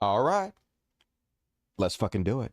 All right. Let's fucking do it.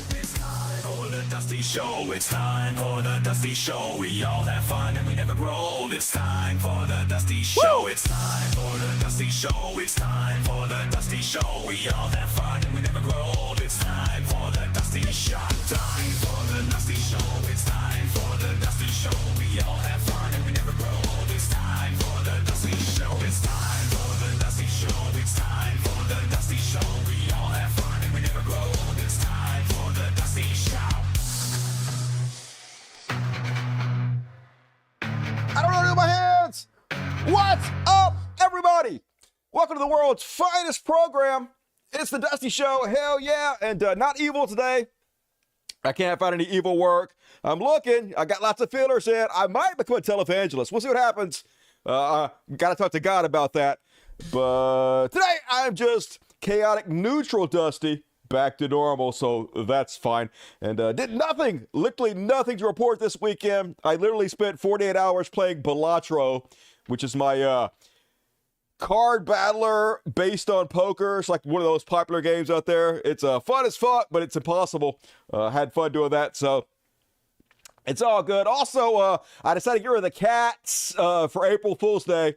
It's time for the Dusty Show. It's time for the Dusty Show. We all have fun and we never grow. It's time for the Dusty Show. It's time for the Dusty Show. It's time for the Dusty Show. We all have fun and we never grow. It's time for the Dusty Show. Time for the Dusty Show. It's time for the Dusty Show. We all have fun and we never grow. It's time for the Dusty Show. It's time for the Dusty Show. It's time for the Dusty Show. We all have fun and we never grow. It's time for the Dusty Show. I don't know what to do with my hands. What's up, everybody? Welcome to the world's finest program. It's the Dusty Show. Hell yeah. And not evil today. I can't find any evil work. I'm looking. I got lots of fillers in. I might become a televangelist. We'll see what happens. Got to talk to God about that. But today I'm just chaotic neutral Dusty. Back to normal, so that's fine. And did nothing, literally nothing to report this weekend. I literally spent 48 hours playing Balatro, which is my card battler based on poker. It's like one of those popular games out there. It's fun as fuck, but it's impossible. Had fun doing that, so it's all good. Also, I decided to get rid of the cats for April Fool's Day.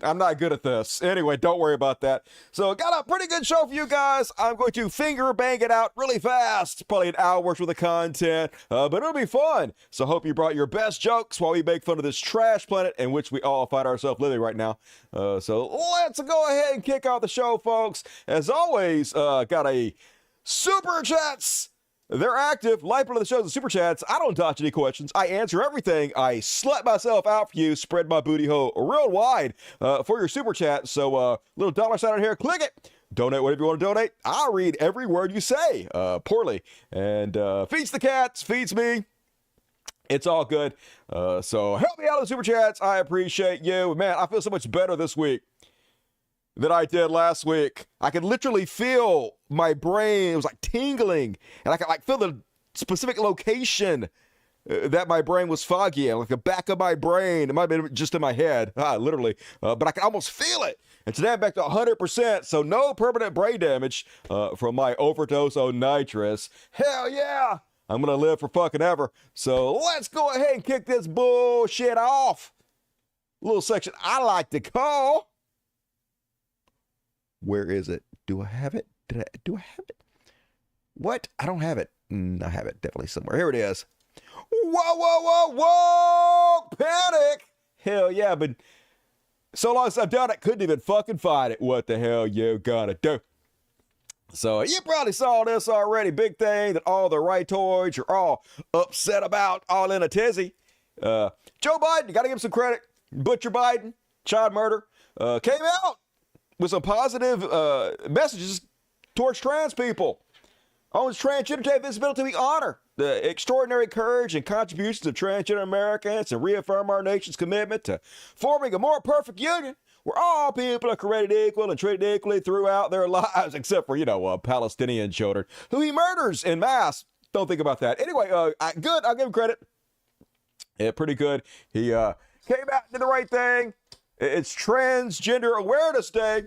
I'm not good at this. Anyway, don't worry about that. So, got a pretty good show for you guys. I'm going to finger bang it out really fast. Probably an hour's worth of content, but it'll be fun. So, hope you brought your best jokes while we make fun of this trash planet in which we all find ourselves living right now. So, let's go ahead and kick off the show, folks. As always, got a Super Chats. They're active. Life of the shows and Super Chats. I don't dodge any questions. I answer everything. I slut myself out for you. Spread my booty hole real wide for your Super Chat. So, little dollar sign on here. Click it. Donate whatever you want to donate. I'll read every word you say poorly. And feeds the cats. Feeds me. It's all good. So, help me out in the Super Chats. I appreciate you. Man, I feel so much better this week than I did last week. I could literally feel my brain. It was like tingling, and I could like feel the specific location that my brain was foggy in, like the back of my brain. It might have been just in my head, literally, but I could almost feel it. And today I'm back to 100%, so no permanent brain damage from my overdose on nitrous. Hell yeah! I'm gonna live for fucking ever. So let's go ahead and kick this bullshit off. Little section I like to call. Where is it? Do I have it? Do I have it? What? I don't have it. I have it definitely somewhere. Here it is. Whoa, whoa, whoa, whoa! Panic! Hell yeah, but so long as I've done it, couldn't even fucking find it. What the hell you gonna do? So you probably saw this already. Big thing that all the rightoids are all upset about, all in a tizzy. Joe Biden, you gotta give him some credit. Butcher Biden, child murder, came out with some positive messages towards trans people. On transgender day visibility, we honor the extraordinary courage and contributions of transgender Americans and reaffirm our nation's commitment to forming a more perfect union where all people are created equal and treated equally throughout their lives, except for, Palestinian children who he murders en masse. Don't think about that. Anyway, good. I'll give him credit. Yeah, pretty good. He came out, did the right thing. It's Transgender Awareness Day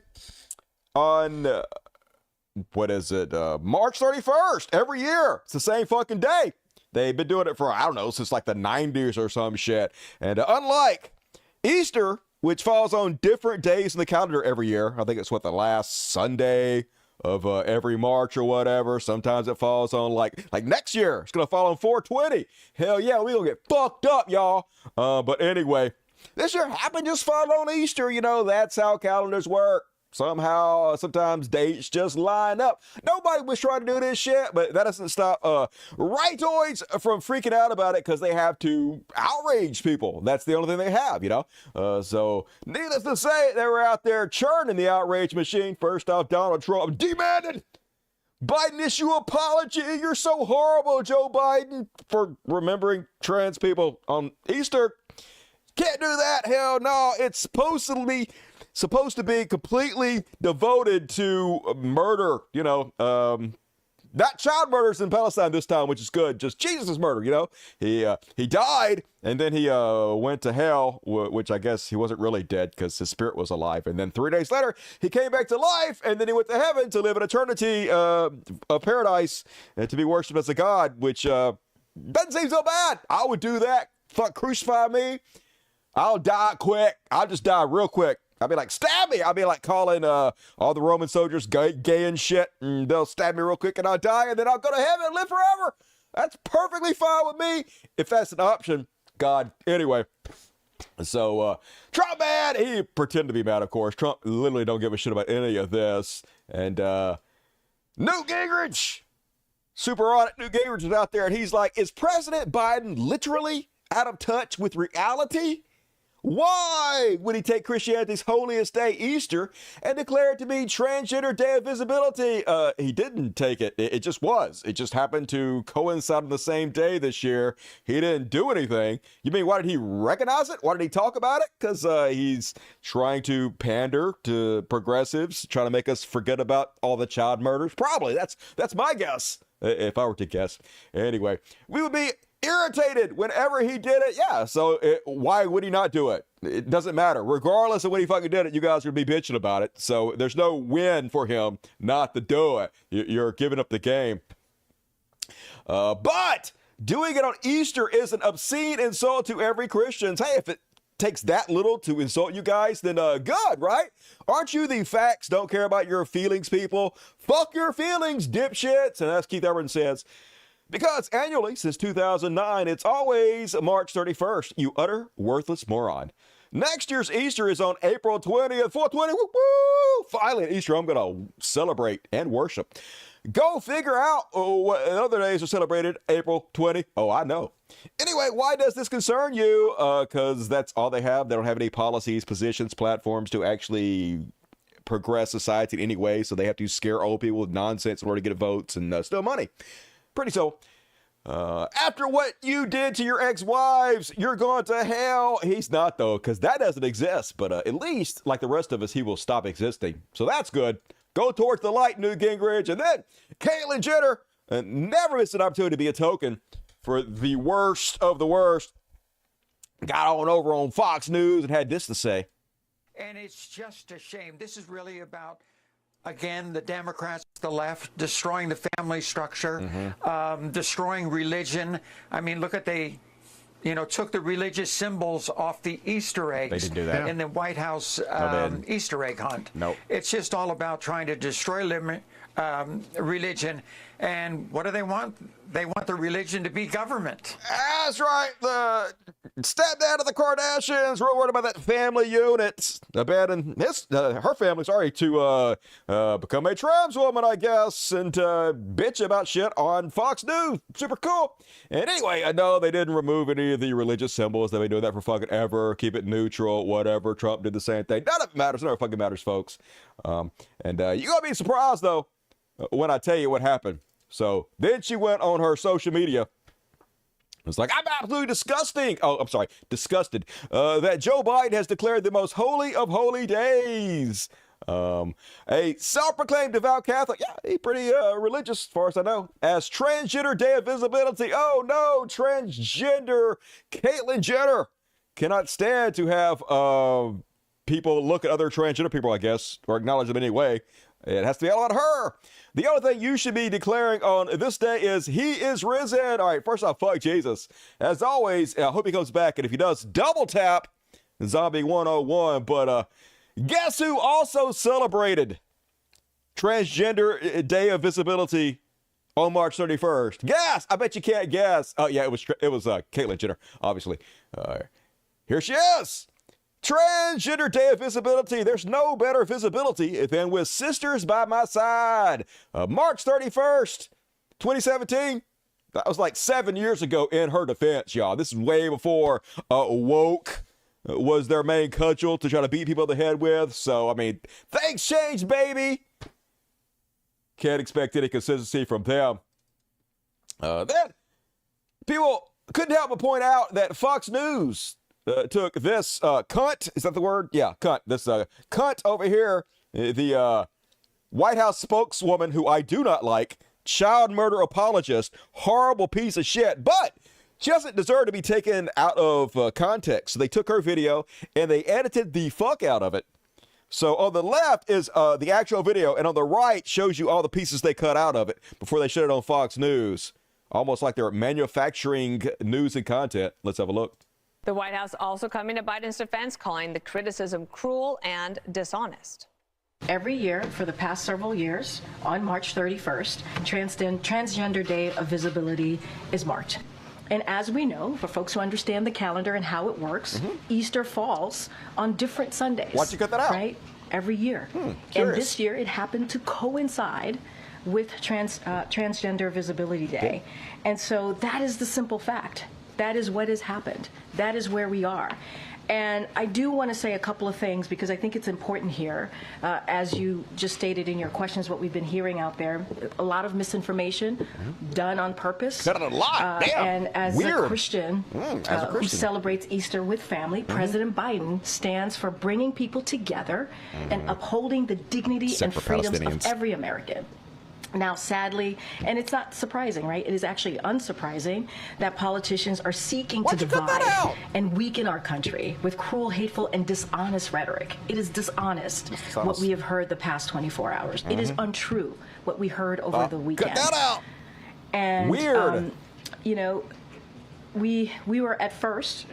on, March 31st, every year. It's the same fucking day. They've been doing it for, since like the 90s or some shit. And unlike Easter, which falls on different days in the calendar every year, I think it's the last Sunday of every March or whatever. Sometimes it falls on like next year. It's going to fall on 4/20. Hell yeah, we going to get fucked up, y'all. But anyway, this year happened just fall on Easter. That's how calendars work. Somehow, sometimes dates just line up. Nobody was trying to do this shit, but that doesn't stop rightoids from freaking out about it because they have to outrage people. That's the only thing they have, So, needless to say, they were out there churning the outrage machine. First off, Donald Trump demanded Biden issue apology. You're so horrible, Joe Biden, for remembering trans people on Easter. Can't do that. Hell no. It's supposed to be completely devoted to murder, not child murders in Palestine this time, which is good. Just Jesus' murder, you know. He died, and then he went to hell, which I guess he wasn't really dead because his spirit was alive. And then 3 days later, he came back to life, and then he went to heaven to live an eternity of paradise and to be worshipped as a god, which doesn't seem so bad. I would do that. Fuck, crucify me. I'll die quick. I'll just die real quick. I'll be like, stab me. I'll be like calling all the Roman soldiers gay and shit, and they'll stab me real quick and I'll die, and then I'll go to heaven and live forever. That's perfectly fine with me if that's an option. God. Anyway, so Trump mad. He pretended to be mad, of course. Trump literally don't give a shit about any of this. And Newt Gingrich, super on it. Newt Gingrich is out there, and he's like, is President Biden literally out of touch with reality? Why would he take Christianity's holiest day, Easter, and declare it to be Transgender Day of Visibility? He didn't take it. It just was. It just happened to coincide on the same day this year. He didn't do anything. You mean, why did he recognize it? Why did he talk about it? Because he's trying to pander to progressives, trying to make us forget about all the child murders? Probably. That's my guess, if I were to guess. Anyway, we would be irritated whenever he did it. Yeah, so why would he not do it? It doesn't matter. Regardless of when he fucking did it, you guys are going to be bitching about it. So there's no win for him not to do it. You're giving up the game. But doing it on Easter is an obscene insult to every Christian. Hey, if it takes that little to insult you guys, then good, right? Aren't you the facts don't care about your feelings people? Fuck your feelings, dipshits. And as Keith Everett says, because annually, since 2009, it's always March 31st, you utter worthless moron. Next year's Easter is on April 20th, 420, woo! Finally, at Easter, I'm going to celebrate and worship. Go figure out what other days are celebrated April 20. Oh, I know. Anyway, why does this concern you? Because that's all they have. They don't have any policies, positions, platforms to actually progress society in any way, so they have to scare old people with nonsense in order to get votes and steal money. Pretty so. After what you did to your ex-wives, you're going to hell. He's not, though, because that doesn't exist. But at least, like the rest of us, he will stop existing. So that's good. Go towards the light, Newt Gingrich. And then Caitlyn Jenner, never miss an opportunity to be a token for the worst of the worst. Got on over on Fox News and had this to say. And it's just a shame. This is really about, again, the Democrats, the left, destroying the family structure, destroying religion. I mean, look at took the religious symbols off the Easter eggs. They didn't do that. In the White House Easter egg hunt. Nope. It's just all about trying to destroy religion. And what do they want? They want the religion to be government. That's right. The stepdad of the Kardashians, real worried about that family unit. Abandoning her family, to become a trans woman, I guess, and bitch about shit on Fox News. Super cool. And anyway, I know they didn't remove any of the religious symbols. They've been doing that for fucking ever. Keep it neutral, whatever. Trump did the same thing. None of it matters. None of it fucking matters, folks. And you're going to be surprised, though, when I tell you what happened. So then she went on her social media. It's like, I'm absolutely disgusted that Joe Biden has declared the most holy of holy days. A self-proclaimed devout Catholic, he's pretty religious as far as I know, as Transgender Day of Visibility. Oh no, transgender Caitlyn Jenner cannot stand to have people look at other transgender people, I guess, or acknowledge them anyway. It has to be all about her. The only thing you should be declaring on this day is he is risen. All right, first off, fuck Jesus. As always, I hope he comes back. And if he does, double tap Zombie 101. But guess who also celebrated Transgender Day of Visibility on March 31st? Guess. I bet you can't guess. Oh, yeah, it was Caitlyn Jenner, obviously. Here she is. Transgender Day of Visibility. There's no better visibility than with sisters by my side. March 31st, 2017. That was like 7 years ago in her defense, y'all. This is way before woke was their main cudgel to try to beat people in the head with. So, I mean, things changed, baby. Can't expect any consistency from them. Then, people couldn't help but point out that Fox News took this cunt, is that the word? Yeah, cunt. This cunt over here, the White House spokeswoman who I do not like, child murder apologist, horrible piece of shit, but she doesn't deserve to be taken out of context. So they took her video and they edited the fuck out of it. So on the left is the actual video, and on the right shows you all the pieces they cut out of it before they showed it on Fox News. Almost like they're manufacturing news and content. Let's have a look. The White House also coming to Biden's defense, calling the criticism cruel and dishonest. Every year for the past several years, on March 31st, Transgender Day of Visibility is marked. And as we know, for folks who understand the calendar and how it works, Easter falls on different Sundays. Why'd you cut that out? Right? Every year. And this year it happened to coincide with Transgender Visibility Day. And so that is the simple fact. That is what has happened. That is where we are. And I do want to say a couple of things because I think it's important here. As you just stated in your questions, what we've been hearing out there, a lot of misinformation done on purpose. Done a lot. Damn. And as a Christian, who celebrates Easter with family, President Biden stands for bringing people together and upholding the dignity and freedoms of every American. Now, sadly, and it's not surprising, right? It is actually unsurprising that politicians are seeking to divide and weaken our country with cruel, hateful, and dishonest rhetoric. It is dishonest what we have heard the past 24 hours. It is untrue what we heard over the weekend. Cut that out. And, weird. You know, we were at first,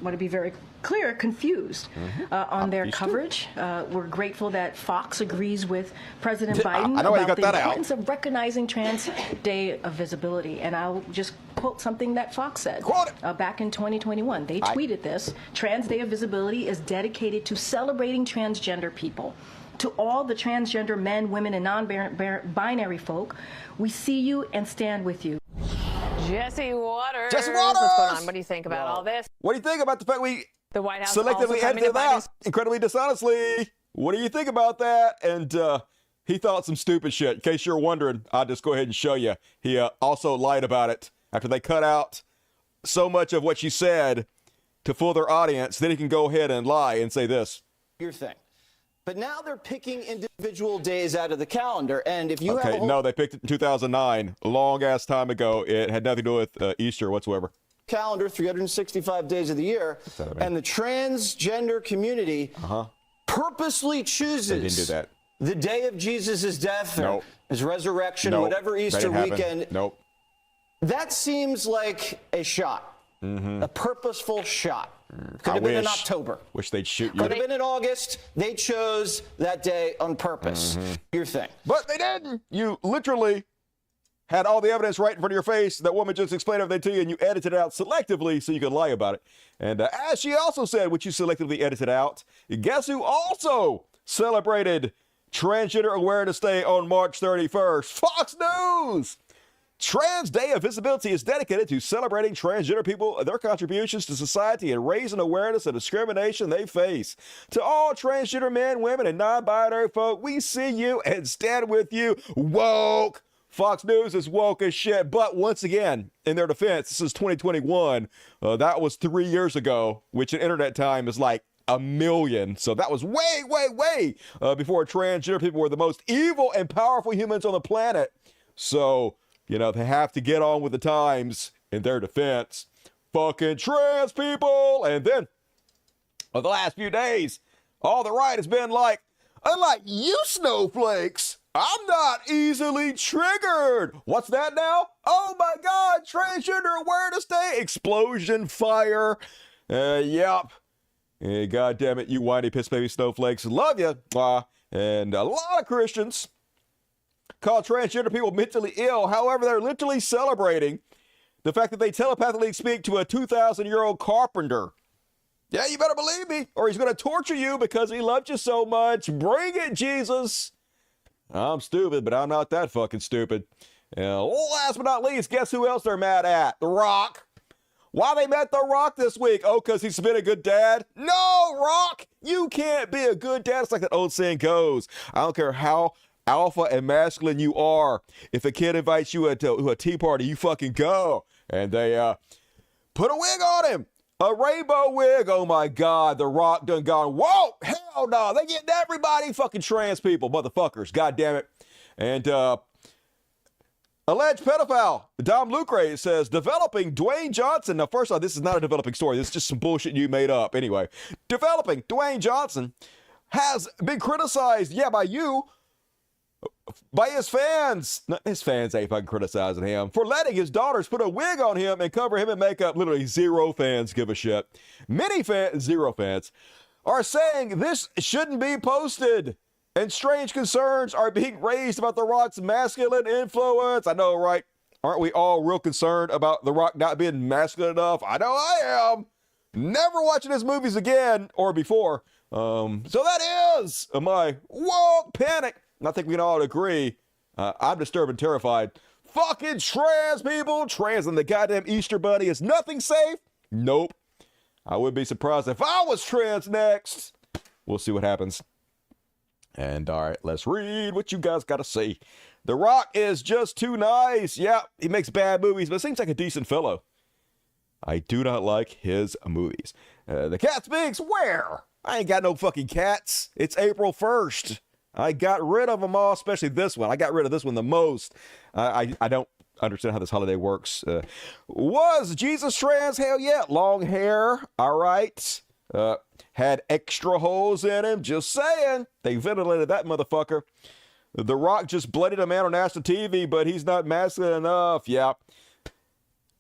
want to be very clear, confused on their coverage. We're grateful that Fox agrees with President Biden about the importance of recognizing Trans Day of Visibility. And I'll just quote something that Fox said back in 2021. They tweeted this: Trans Day of Visibility is dedicated to celebrating transgender people. To all the transgender men, women, and non-binary folk, we see you and stand with you. Jesse Waters. Jesse Waters! What's going on? What do you think about all this? What do you think about the fact we The White House selectively edited it out incredibly dishonestly? What do you think about that? And he thought some stupid shit. In case you're wondering, I'll just go ahead and show you. He also lied about it after they cut out so much of what she said to fool their audience. Then he can go ahead and lie and say this. Your thing. But now they're picking individual days out of the calendar. And if you have no, they picked it in 2009, a long ass time ago. It had nothing to do with Easter whatsoever. Calendar 365 days of the year, and the transgender community purposely chooses they didn't do that. The day of Jesus' death or his resurrection or whatever Easter weekend. That seems like a shot, a purposeful shot. Could have been in October. Wish they'd shoot you. Could have been in August. They chose that day on purpose. Your thing. But they didn't. You literally had all the evidence right in front of your face. That woman just explained everything to you, and you edited it out selectively so you could lie about it. And as she also said, which you selectively edited out, guess who also celebrated Transgender Awareness Day on March 31st? Fox News! Trans Day of Visibility is dedicated to celebrating transgender people, their contributions to society, and raising awareness of discrimination they face. To all transgender men, women, and non-binary folk, we see you and stand with you. Woke! Fox News is woke as shit. But once again, in their defense, this is 2021. That was 3 years ago, which in internet time is like a million. So that was way, way, way before transgender people were the most evil and powerful humans on the planet. So, you know, they have to get on with the times in their defense. Fucking trans people. And then, the last few days, all the right has been like, unlike you snowflakes, I'm not easily triggered. What's that now? Oh my God, Transgender Awareness Day. Explosion, fire. Yep. God damn it, you whiny piss baby snowflakes. Love you. And a lot of Christians call transgender people mentally ill. However, they're literally celebrating the fact that they telepathically speak to a 2,000-year-old carpenter. Yeah, you better believe me, or he's going to torture you because he loves you so much. Bring it, Jesus. I'm stupid, but I'm not that fucking stupid. Last but not least, guess who else they're mad at? The Rock. Why they mad at The Rock this week? Oh, because he's been a good dad? No, Rock, you can't be a good dad. It's like that old saying goes. I don't care how alpha and masculine you are. If a kid invites you to a tea party, you fucking go. And they put a wig on him. A rainbow wig. Oh my God, The Rock done gone, whoa, hell no. They getting everybody, fucking trans people, motherfuckers. God damn it. And Alleged pedophile Dom Lucre says developing Dwayne Johnson. Now, first off, this is not a developing story. This is just some bullshit you made up. Anyway, developing Dwayne Johnson has been criticized, by you, by his fans. No, his fans ain't fucking criticizing him for letting his daughters put a wig on him and cover him in makeup. Literally zero fans give a shit. Many fans, zero fans, are saying this shouldn't be posted. And strange concerns are being raised about The Rock's masculine influence. I know, right? Aren't we all real concerned about The Rock not being masculine enough? I know I am. Never watching his movies again or before. So that is my woke panic. And I think we can all agree. I'm disturbed and terrified. Fucking trans people. Trans and the goddamn Easter Bunny is nothing safe. Nope. I would be surprised if I was trans next. We'll see what happens. And all right, let's read what you guys got to say. The Rock is just too nice. Yeah, he makes bad movies, but seems like a decent fellow. I do not like his movies. The cat speaks. Where? I ain't got no fucking cats. It's April 1st. I got rid of them all, especially this one. I got rid of this one the most. I don't understand how this holiday works. Was Jesus trans? Hell yeah. Long hair. All right. Had extra holes in him. Just saying. They ventilated that motherfucker. The Rock just blooded a man on national TV, but he's not masculine enough. Yeah.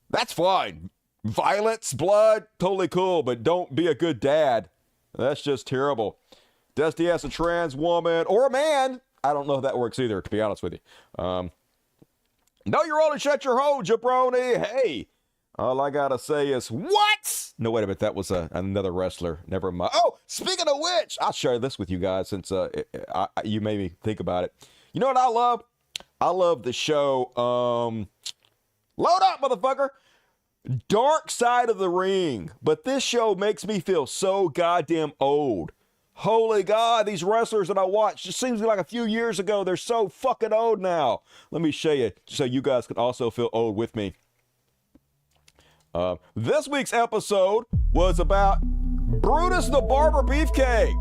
That's fine. Violence, blood, totally cool, but don't be a good dad. That's just terrible. Dusty as a trans woman or a man. I don't know if that works either, to be honest with you. No, you're old and shut your hole, jabroni. Hey. All I gotta say is, what? No, wait a minute. That was another wrestler. Never mind. Oh, speaking of which, I'll share this with you guys since you made me think about it. You know what I love? I love the show, load up, motherfucker. Dark Side of the Ring. But this show makes me feel so goddamn old. Holy God, these wrestlers that I watch, just seems like a few years ago, they're so fucking old now. Let me show you so you guys can also feel old with me. This week's episode was about Brutus the Barber Beefcake.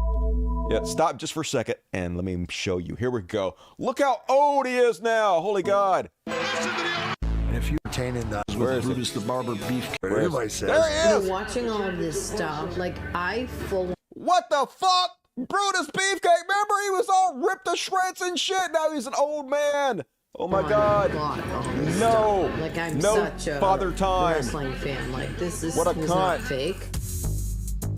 Yeah, stop just for a second and let me show you. Here we go. Look how old he is now. Holy God. And if you're attaining that with Brutus the Barber Beefcake, everybody says. There he is. Watching all of this stuff, like What the fuck? Brutus Beefcake. Remember he was all ripped to shreds and shit. Now he's an old man. Oh my God. No. Like I'm no such a father time. wrestling fan. Like this is what a not cunt. fake.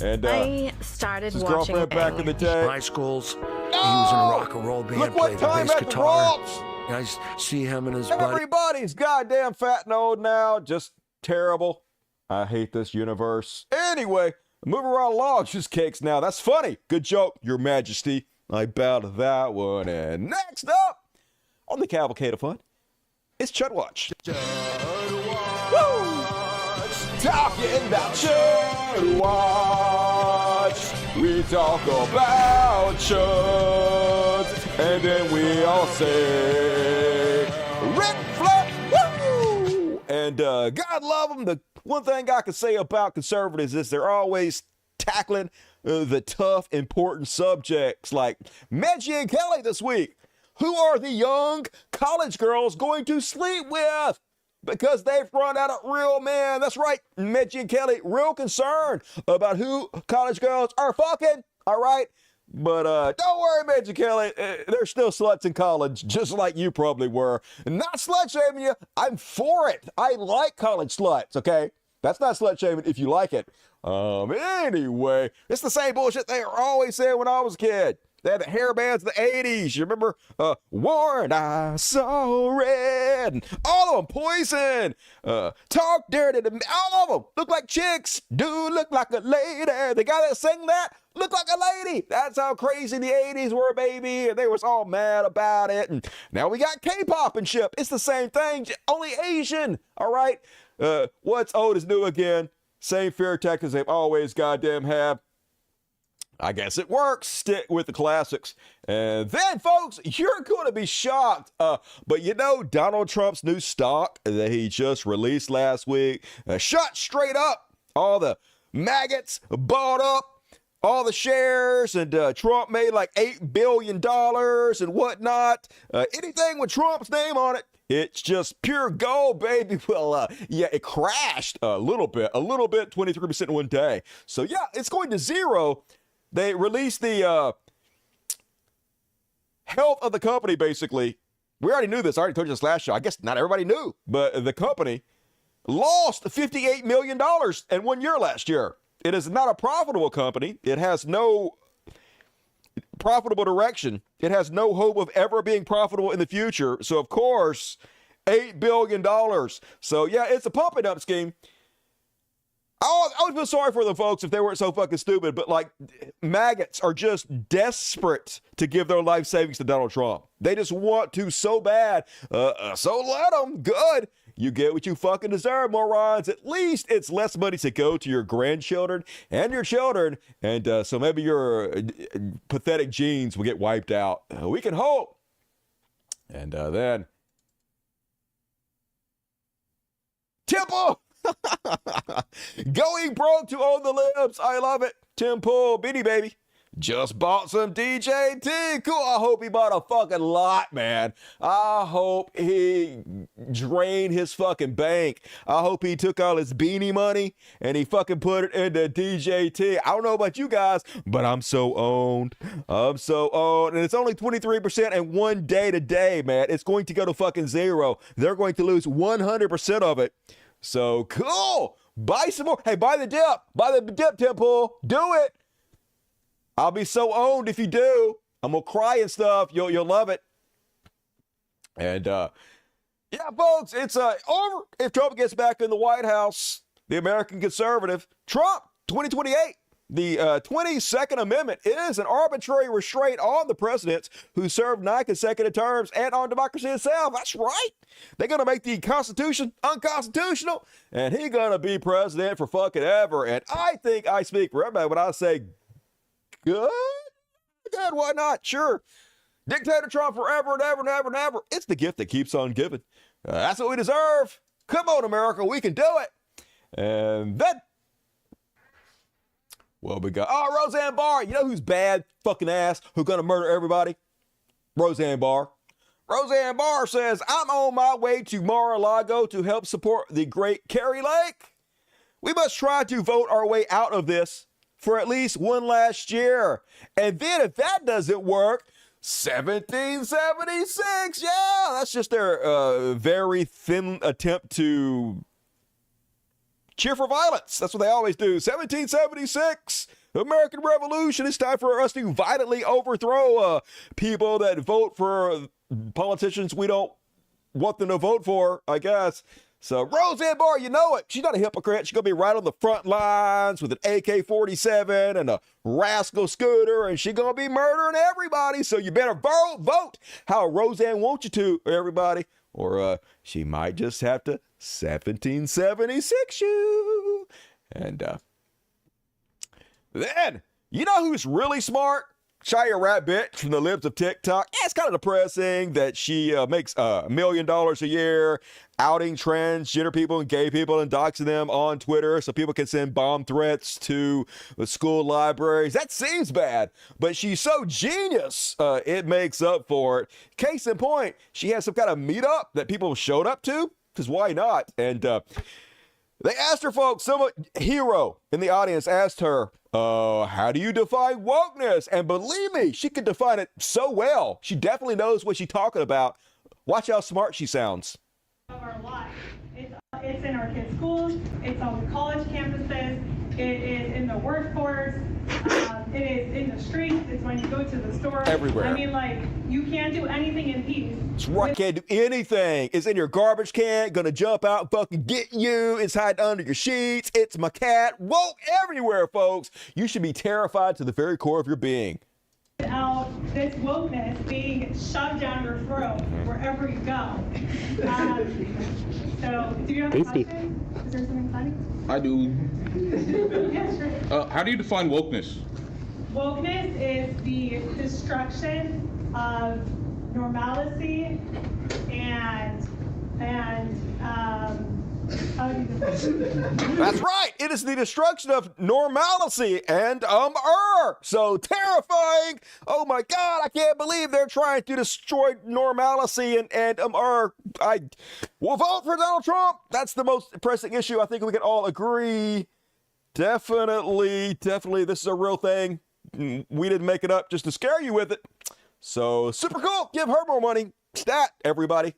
And I started his watching girlfriend back in the day. High schools. He was in a rock and roll band. Look what played the time bass at the guitar. Rocks. I see him and his buddy. Everybody's goddamn fat and old now. Just terrible. I hate this universe. Anyway, moving right along. Just cakes now. That's funny. Good joke, Your Majesty. I bow to that one. And next up on the Cavalcade of Fun, it's Chud Watch. Woo! Talking about Chud Watch. We talk about chuds, and then we all say, Rick Flair, woo! And God love them. The one thing I can say about conservatives is they're always tackling the tough, important subjects like Meggie and Kelly this week. Who are the young college girls going to sleep with? Because they've run out of real men. That's right, Meggie and Kelly, real concerned about who college girls are fucking, all right? But don't worry, Meggie Kelly, they're still sluts in college, just like you probably were. Not slut-shaming you, I'm for it. I like college sluts, okay? That's not slut-shaming if you like it. Anyway, it's the same bullshit they were always saying when I was a kid. They had the hair bands of the 80s. You remember? Warren, I saw red. And all of them, Poison. Talk dirty to me. All of them look like chicks. Do look like a lady. The guy that sang that looked like a lady. That's how crazy the 80s were, baby. And they was all mad about it. And now we got K-pop and shit. It's the same thing, only Asian. All right? What's old is new again. Same fear tactics they've always goddamn had. I guess it works. Stick with the classics. And then, folks, you're going to be shocked. But you know, Donald Trump's new stock that he just released last week shot straight up. All the maggots bought up. all the shares, and Trump made like $8 billion and whatnot. Anything with Trump's name on it, it's just pure gold, baby. Well, yeah, it crashed a little bit, 23% in one day. So yeah, it's going to zero. They released the health of the company, basically. We already knew this. I already told you this last show. I guess not everybody knew, but the company lost $58 million in 1 year last year. It is not a profitable company. It has no profitable direction. It has no hope of ever being profitable in the future. So, of course, $8 billion. So, yeah, it's a pumping up scheme. I always feel sorry for the folks if they weren't so fucking stupid, but like maggots are just desperate to give their life savings to Donald Trump. They just want to so bad. So let them. Good. You get what you fucking deserve, morons. At least it's less money to go to your grandchildren and your children. And so maybe your pathetic genes will get wiped out. We can hope. And then Temple going broke to own the libs. I love it. Temple, Beanie Baby. Just bought some DJT. Cool. I hope he bought a fucking lot, man. I hope he drained his fucking bank. I hope he took all his beanie money and he fucking put it into DJT. I don't know about you guys, but I'm so owned. I'm so owned. And it's only 23% in 1 day today, man. It's going to go to fucking zero. They're going to lose 100% of it. So cool. Buy some more. Hey, buy the dip. Buy the dip, Temple. Do it. I'll be so owned if you do. I'm gonna cry and stuff. You'll love it. And yeah, folks, it's over. If Trump gets back in the White House, the American conservative, Trump, 2028. The 22nd Amendment is an arbitrary restraint on the presidents who served 9 consecutive terms and on democracy itself. That's right. They're going to make the Constitution unconstitutional, and he's going to be president for fucking ever. And I think I speak for everybody when I say, good, why not? Sure. Dictator Trump forever and ever and ever and ever. It's the gift that keeps on giving. That's what we deserve. Come on, America. We can do it. And then, well, we got, Roseanne Barr. You know who's bad fucking ass, who's going to murder everybody? Roseanne Barr. Roseanne Barr says, I'm on my way to Mar-a-Lago to help support the great Carrie Lake. We must try to vote our way out of this for at least one last year. And then if that doesn't work, 1776. Yeah, that's just their very thin attempt to cheer for violence. That's what they always do. 1776, American Revolution. It's time for us to violently overthrow people that vote for politicians we don't want them to vote for, I guess. So Roseanne Barr, you know it. She's not a hypocrite. She's going to be right on the front lines with an AK-47 and a rascal scooter, and she's going to be murdering everybody. So you better vote how Roseanne wants you to, everybody. Or she might just have to 1776 you. And then, you know who's really smart? Shia Rat Bitch from the libs of TikTok. Yeah, it's kind of depressing that she makes $1 million a year outing transgender people and gay people and doxing them on Twitter so people can send bomb threats to the school libraries. That seems bad, but she's so genius, it makes up for it. Case in point, she has some kind of meetup that people showed up to, because why not? And they asked her, folks, some hero in the audience asked her, how do you define wokeness? And believe me, she can define it so well. She definitely knows what she's talking about. Watch how smart she sounds. Of our lives. It's in our kids' schools, it's on the college campuses, it is in the workforce, it is in the streets, it's when you go to the store. Everywhere. I mean, like, you can't do anything in peace. That's right, can't do anything. It's in your garbage can, gonna jump out and fucking get you. It's hiding under your sheets. It's my cat. Woke everywhere, folks. You should be terrified to the very core of your being. Out this wokeness being shoved down your throat wherever you go. So, do you have a question? Is there something funny? I do. Yeah, sure. How do you define wokeness? Wokeness is the destruction of normalcy and That's right. It is the destruction of normalcy and so terrifying. Oh my God, I can't believe they're trying to destroy normalcy and I will vote for Donald Trump. That's the most pressing issue. I think we can all agree. Definitely, this is a real thing. We didn't make it up just to scare you with it. So super cool. Give her more money. Stat, everybody.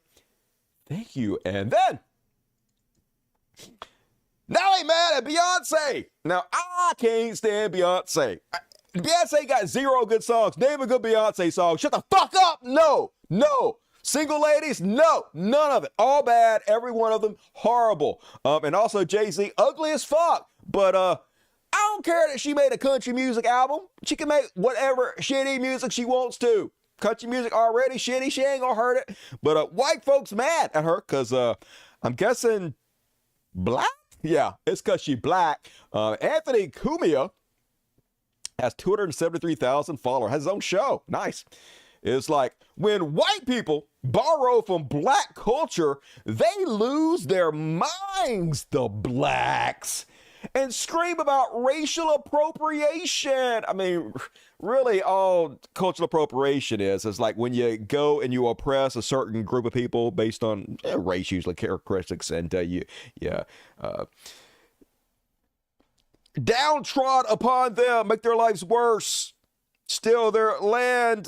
Thank you. And then now they mad at Beyonce. Now I can't stand Beyonce. Beyonce got 0 good songs. Name a good Beyonce song. Shut the fuck up. No. Single ladies, no, none of it. All bad. Every one of them horrible. And also Jay-Z, ugly as fuck. But I don't care that she made a country music album. She can make whatever shitty music she wants to. Country music already shitty. She ain't gonna hurt it. But white folks mad at her because I'm guessing black? Yeah, it's because she black. Anthony Cumia has 273,000 followers. Has his own show. Nice. It's like when white people borrow from black culture, they lose their minds, the blacks, and scream about racial appropriation. I mean, really all cultural appropriation is like when you go and you oppress a certain group of people based on race, usually characteristics, and downtrodden upon them, make their lives worse. Steal their land,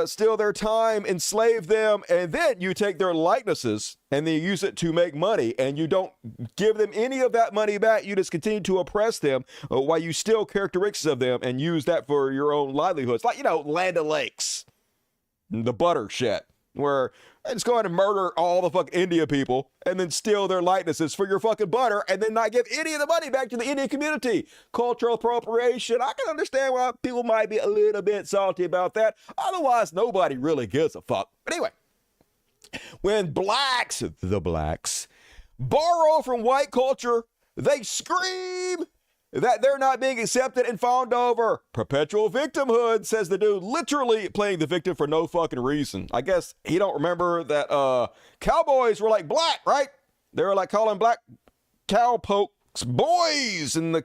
steal their time, enslave them, and then you take their likenesses and then you use it to make money, and you don't give them any of that money back. You just continue to oppress them while you steal characteristics of them and use that for your own livelihoods. Like, Land O'Lakes, the butter shit, where they just go ahead and murder all the fucking India people and then steal their likenesses for your fucking butter and then not give any of the money back to the Indian community. Cultural appropriation. I can understand why people might be a little bit salty about that. Otherwise, nobody really gives a fuck. But anyway, when the blacks, borrow from white culture, they scream that they're not being accepted and fawned over. Perpetual victimhood, says the dude, literally playing the victim for no fucking reason. I guess he don't remember that cowboys were like black, right? They were like calling black cowpokes boys, and the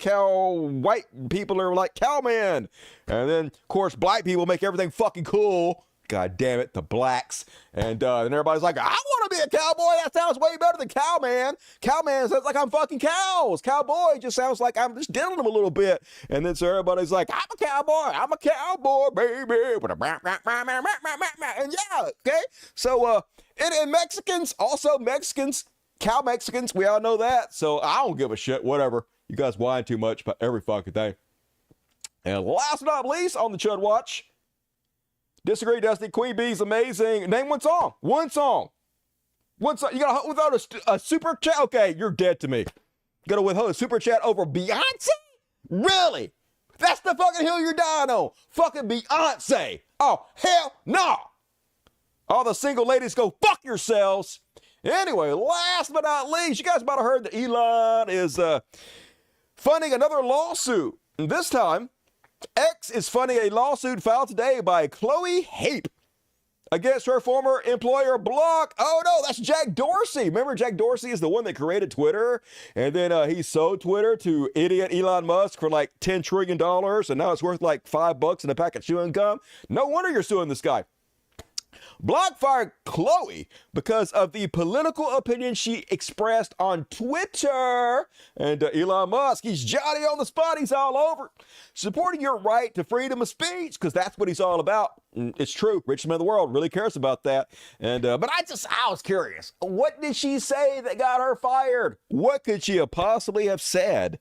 white people are like cowmen. And then, of course, black people make everything fucking cool. God damn it, the blacks. And everybody's like, I want to be a cowboy. That sounds way better than cowman. Cowman sounds like I'm fucking cows. Cowboy just sounds like I'm just diddling them a little bit. And then so everybody's like, I'm a cowboy, baby. And yeah, okay. So, and Mexicans, also Mexicans, cow Mexicans, we all know that. So I don't give a shit, whatever. You guys whine too much about every fucking thing. And last but not least on the Chud Watch, disagree, Dusty. Queen Bee's amazing. Name one song. One song. You gotta without a super chat. Okay, you're dead to me. You gotta withhold a super chat over Beyonce? Really? That's the fucking hill you're dying on. Fucking Beyonce. Oh, hell no. All the single ladies go fuck yourselves. Anyway, last but not least, you guys might have heard that Elon is funding another lawsuit. And this time, X is funding a lawsuit filed today by Chloe Hape against her former employer Block. Oh no, that's Jack Dorsey. Remember, Jack Dorsey is the one that created Twitter, and then he sold Twitter to idiot Elon Musk for like $10 trillion, and now it's worth like $5 in a pack of chewing gum. No wonder you're suing this guy. Block fired Chloe because of the political opinion she expressed on Twitter. And Elon Musk, he's Johnny on the spot. He's all over. Supporting your right to freedom of speech, because that's what he's all about. And it's true. Richest man in the world really cares about that. And but I was curious. What did she say that got her fired? What could she have possibly have said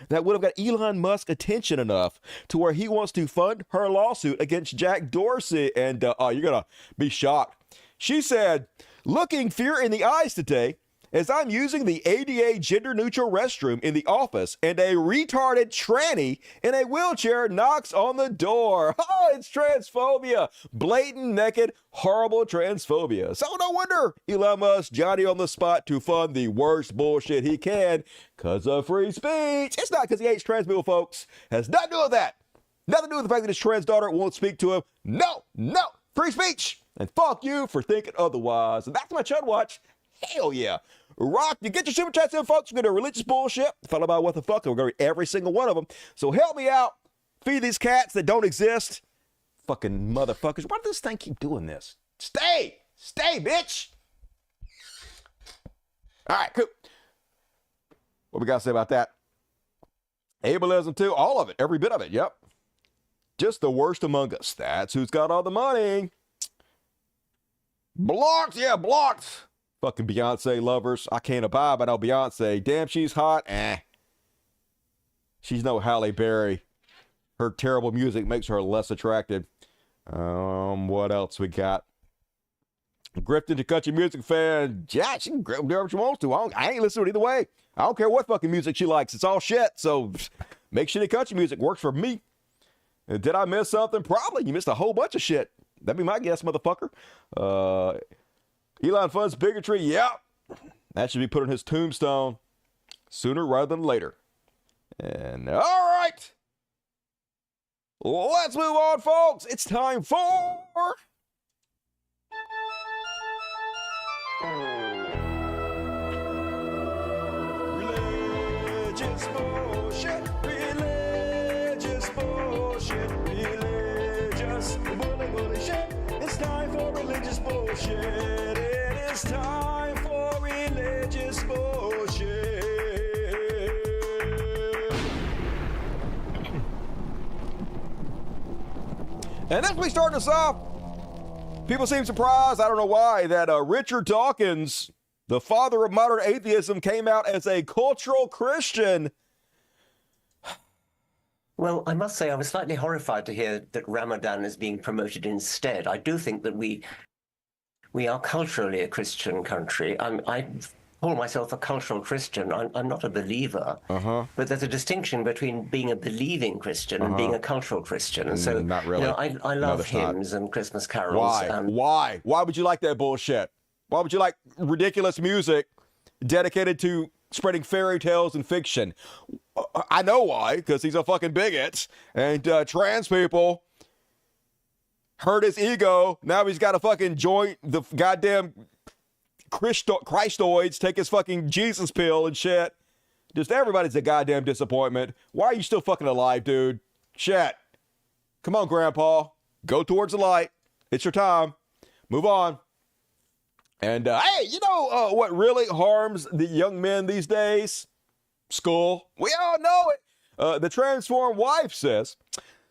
that would have got Elon Musk attention enough to where he wants to fund her lawsuit against Jack Dorsey? And you're going to be shocked. She said, looking fear in the eyes today as I'm using the ADA gender-neutral restroom in the office and a retarded tranny in a wheelchair knocks on the door. Oh, it's transphobia. Blatant, naked, horrible transphobia. So no wonder Elon Musk, Johnny on the spot to fund the worst bullshit he can because of free speech. It's not because he hates trans people, folks. Has nothing to do with that. Nothing to do with the fact that his trans daughter won't speak to him. No. Free speech. And fuck you for thinking otherwise. And that's my Chud Watch. Hell yeah. Rock, you get your super chats in, folks. We're going to religious bullshit. Followed about what the fuck. We're going to read every single one of them. So help me out. Feed these cats that don't exist. Fucking motherfuckers. Why does this thing keep doing this? Stay, bitch. All right, cool. What we got to say about that? Ableism too, all of it, every bit of it, yep. Just the worst among us. That's who's got all the money. Blocked, yeah, blocked. Fucking Beyonce lovers. I can't abide by no Beyonce. Damn, she's hot. She's no Halle Berry. Her terrible music makes her less attractive. What else we got? Grifting to country music fan. Yeah, she can do whatever she wants to. I ain't listening to it either way. I don't care what fucking music she likes. It's all shit. So make shitty country music. Works for me. Did I miss something? Probably. You missed a whole bunch of shit. That'd be my guess, motherfucker. Elon funds bigotry. Yeah. That should be put on his tombstone sooner rather than later. And all right. Let's move on, folks. It's time for... Religious bullshit. Religious bullshit. Religious bullshit. It's time for religious bullshit. It is time for religious bullshit. And as we start this off, people seem surprised, I don't know why, that Richard Dawkins, the father of modern atheism, came out as a cultural Christian. Well, I must say I was slightly horrified to hear that Ramadan is being promoted instead. I do think that we are culturally a Christian country. I call myself a cultural Christian. I'm not a believer, but there's a distinction between being a believing Christian and being a cultural Christian. And so, not really. You know, I love hymns and Christmas carols. Why? Why would you like that bullshit? Why would you like ridiculous music dedicated to spreading fairy tales and fiction? I know why, because he's a fucking bigot, and trans people hurt his ego. Now he's got to fucking join the goddamn Christoids, take his fucking Jesus pill and shit. Just everybody's a goddamn disappointment. Why are you still fucking alive, dude? Shit. Come on, Grandpa. Go towards the light. It's your time. Move on. And, hey, you know what really harms the young men these days? School. We all know it. The transformed wife says,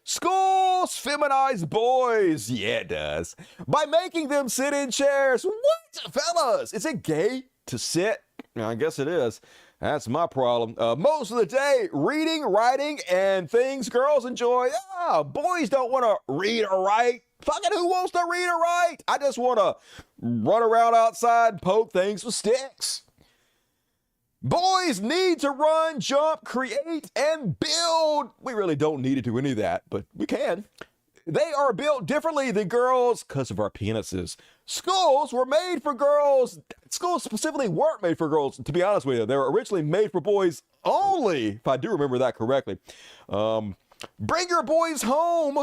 schools feminize boys. Yeah, it does. By making them sit in chairs. What? Fellas, is it gay to sit? I guess it is. That's my problem. Most of the day, reading, writing, and things girls enjoy. Boys don't want to read or write. Fucking who wants to read or write? I just want to run around outside and poke things with sticks. Boys need to run, jump, create, and build. We really don't need to do any of that, but we can. They are built differently than girls because of our penises. Schools were made for girls. Schools specifically weren't made for girls, to be honest with you. They were originally made for boys only, if I do remember that correctly. Bring your boys home.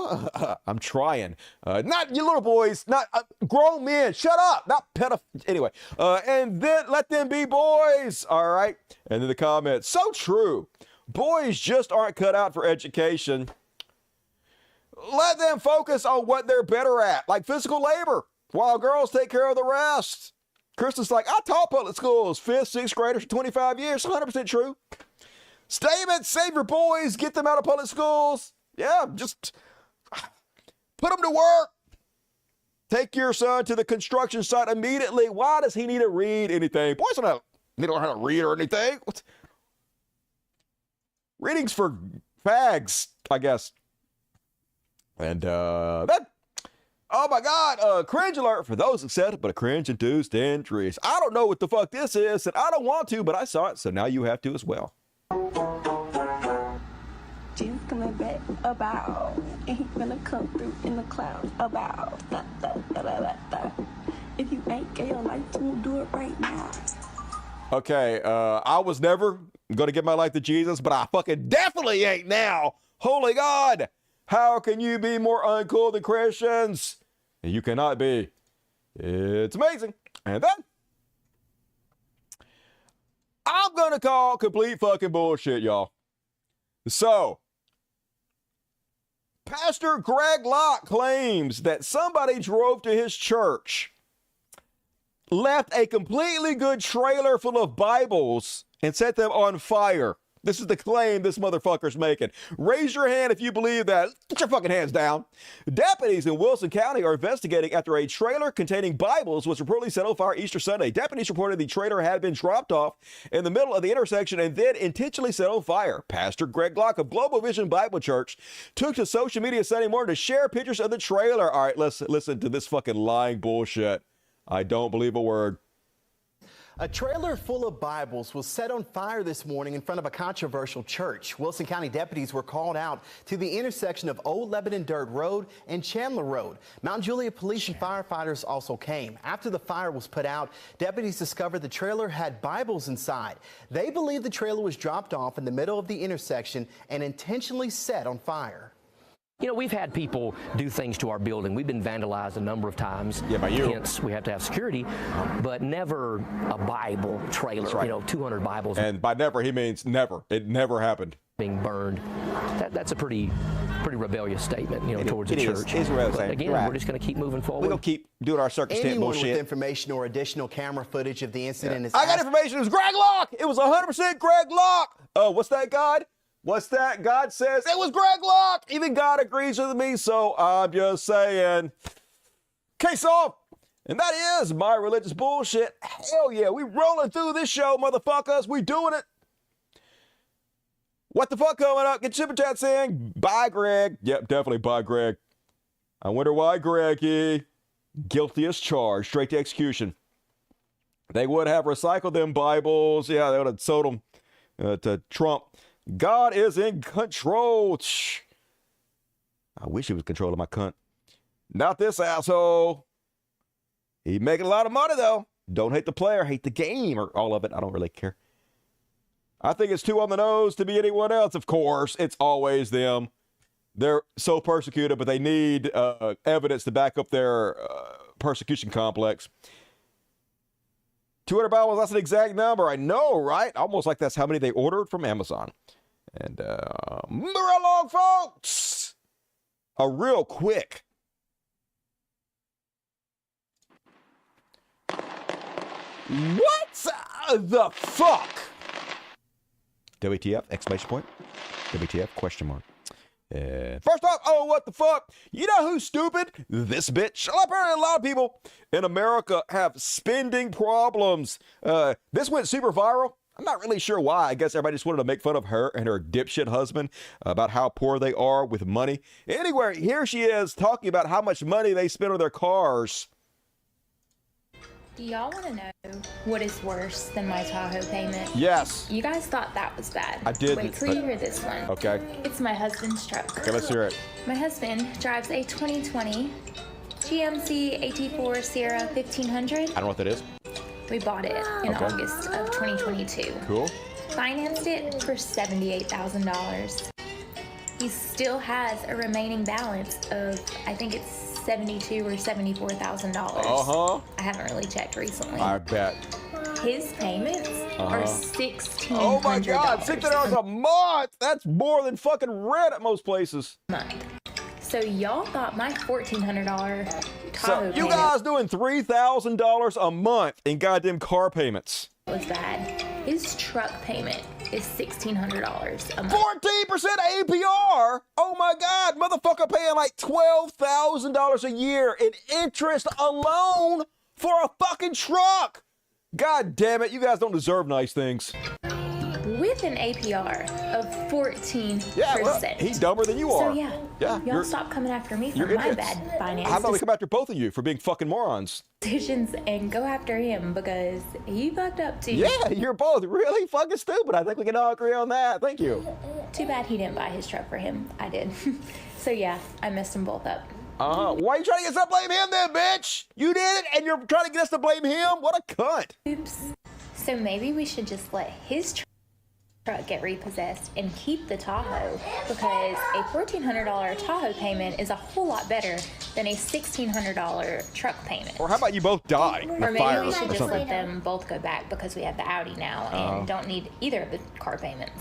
I'm trying. Not you little boys, not grown men. Shut up. Not pedophiles. Anyway, and then let them be boys. All right. And then the comment, so true. Boys just aren't cut out for education. Let them focus on what they're better at, like physical labor, while girls take care of the rest. Kristen's like, I taught public schools, 5th, 6th graders for 25 years. 100% true. Statement, save your boys, get them out of public schools. Yeah, just put them to work. Take your son to the construction site immediately. Why does he need to read anything? Boys don't know how to read or anything. Reading's for fags, I guess. And oh my God, cringe alert for those excited, but a cringe-induced injuries. I don't know what the fuck this is, and I don't want to, but I saw it, so now you have to as well. Jesus coming back about, and he gonna come through in the clouds about. If you ain't gay, your life won't do it right now. Okay, I was never gonna give my life to Jesus, but I fucking definitely ain't now. Holy God! How can you be more uncool than Christians? You cannot be. It's amazing. And then, I'm going to call complete fucking bullshit, y'all. So, Pastor Greg Locke claims that somebody drove to his church, left a completely good trailer full of Bibles, and set them on fire. This is the claim this motherfucker's making. Raise your hand if you believe that. Get your fucking hands down. Deputies in Wilson County are investigating after a trailer containing Bibles was reportedly set on fire Easter Sunday. Deputies reported the trailer had been dropped off in the middle of the intersection and then intentionally set on fire. Pastor Greg Locke of Global Vision Bible Church took to social media Sunday morning to share pictures of the trailer. All right, let's listen to this fucking lying bullshit. I don't believe a word. A trailer full of Bibles was set on fire this morning in front of a controversial church. Wilson County deputies were called out to the intersection of Old Lebanon Dirt Road and Chandler Road. Mount Juliet police and firefighters also came. After the fire was put out, deputies discovered the trailer had Bibles inside. They believe the trailer was dropped off in the middle of the intersection and intentionally set on fire. You know, we've had people do things to our building. We've been vandalized a number of times. Yeah, by you. Hence, we have to have security, but never a Bible trailer, right. You know, 200 Bibles. And by never, he means never. It never happened. Being burned. That's a pretty rebellious statement, you know, towards the church. But again, we're just going to keep moving forward. We're going to keep doing our circus tent bullshit. Anyone with information or additional camera footage of the incident is... I got information. It was Greg Locke. It was 100% Greg Locke. Oh, what's that, God? What's that? God says it was Greg Locke. Even God agrees with me, so I'm just saying. Case off. And that is my religious bullshit. Hell yeah, we rolling through this show, motherfuckers. We doing it. What the fuck coming up? Get super chat saying bye, Greg. Yep, definitely bye, Greg. I wonder why, Greggy. Guilty as charged. Straight to execution. They would have recycled them Bibles. Yeah, they would have sold them to Trump. God is in control. I wish he was controlling my cunt. Not this asshole. He making a lot of money, though. Don't hate the player, hate the game, or all of it. I don't really care. I think it's too on the nose to be anyone else. Of course, it's always them. They're so persecuted, but they need evidence to back up their persecution complex. 200 Bibles, that's an exact number. I know, right? Almost like that's how many they ordered from Amazon. And move along, folks. A real quick. What the fuck? WTF, exclamation point. WTF, question mark. First off, oh, what the fuck? You know who's stupid? This bitch. Apparently a lot of people in America have spending problems. This went super viral. I'm not really sure why. I guess everybody just wanted to make fun of her and her dipshit husband about how poor they are with money. Anyway, here she is talking about how much money they spend on their cars. Do y'all want to know what is worse than my Tahoe payment? Yes. You guys thought that was bad. I did. Wait till you hear this one. Okay. It's my husband's truck. Okay, let's hear it. My husband drives a 2020 GMC AT4 Sierra 1500. I don't know what that is. We bought it in August of 2022. Cool. Financed it for $78,000. He still has a remaining balance of, I think it's $72,000 or $74,000. I haven't really checked recently. I bet. His payments are $1,600. Oh my God, $600 a month. That's more than fucking rent at most places. So y'all thought my $1,400 Tahoe So you guys doing $3,000 a month in goddamn car payments. was bad. His truck payment is $1,600 a month. 14% APR? Oh my God, motherfucker paying like $12,000 a year in interest alone for a fucking truck. God damn it, you guys don't deserve nice things. With an APR of 14%. Yeah, well, he's dumber than you are. So y'all stop coming after me for my bad finances. How about we come after both of you for being fucking morons? Decisions and go after him because he fucked up too. Yeah, you're both really fucking stupid. I think we can all agree on that. Thank you. Too bad he didn't buy his truck for him. I did. So yeah, I messed them both up. Why are you trying to get us to blame him then, bitch? You did it and you're trying to get us to blame him? What a cunt. Oops. So maybe we should just let his truck. truck get repossessed and keep the Tahoe, because a $1,400 Tahoe payment is a whole lot better than a $1,600 truck payment. Or how about you both die in Or a maybe fire we should or just something? let them both go back because we have the Audi now and don't need either of the car payments.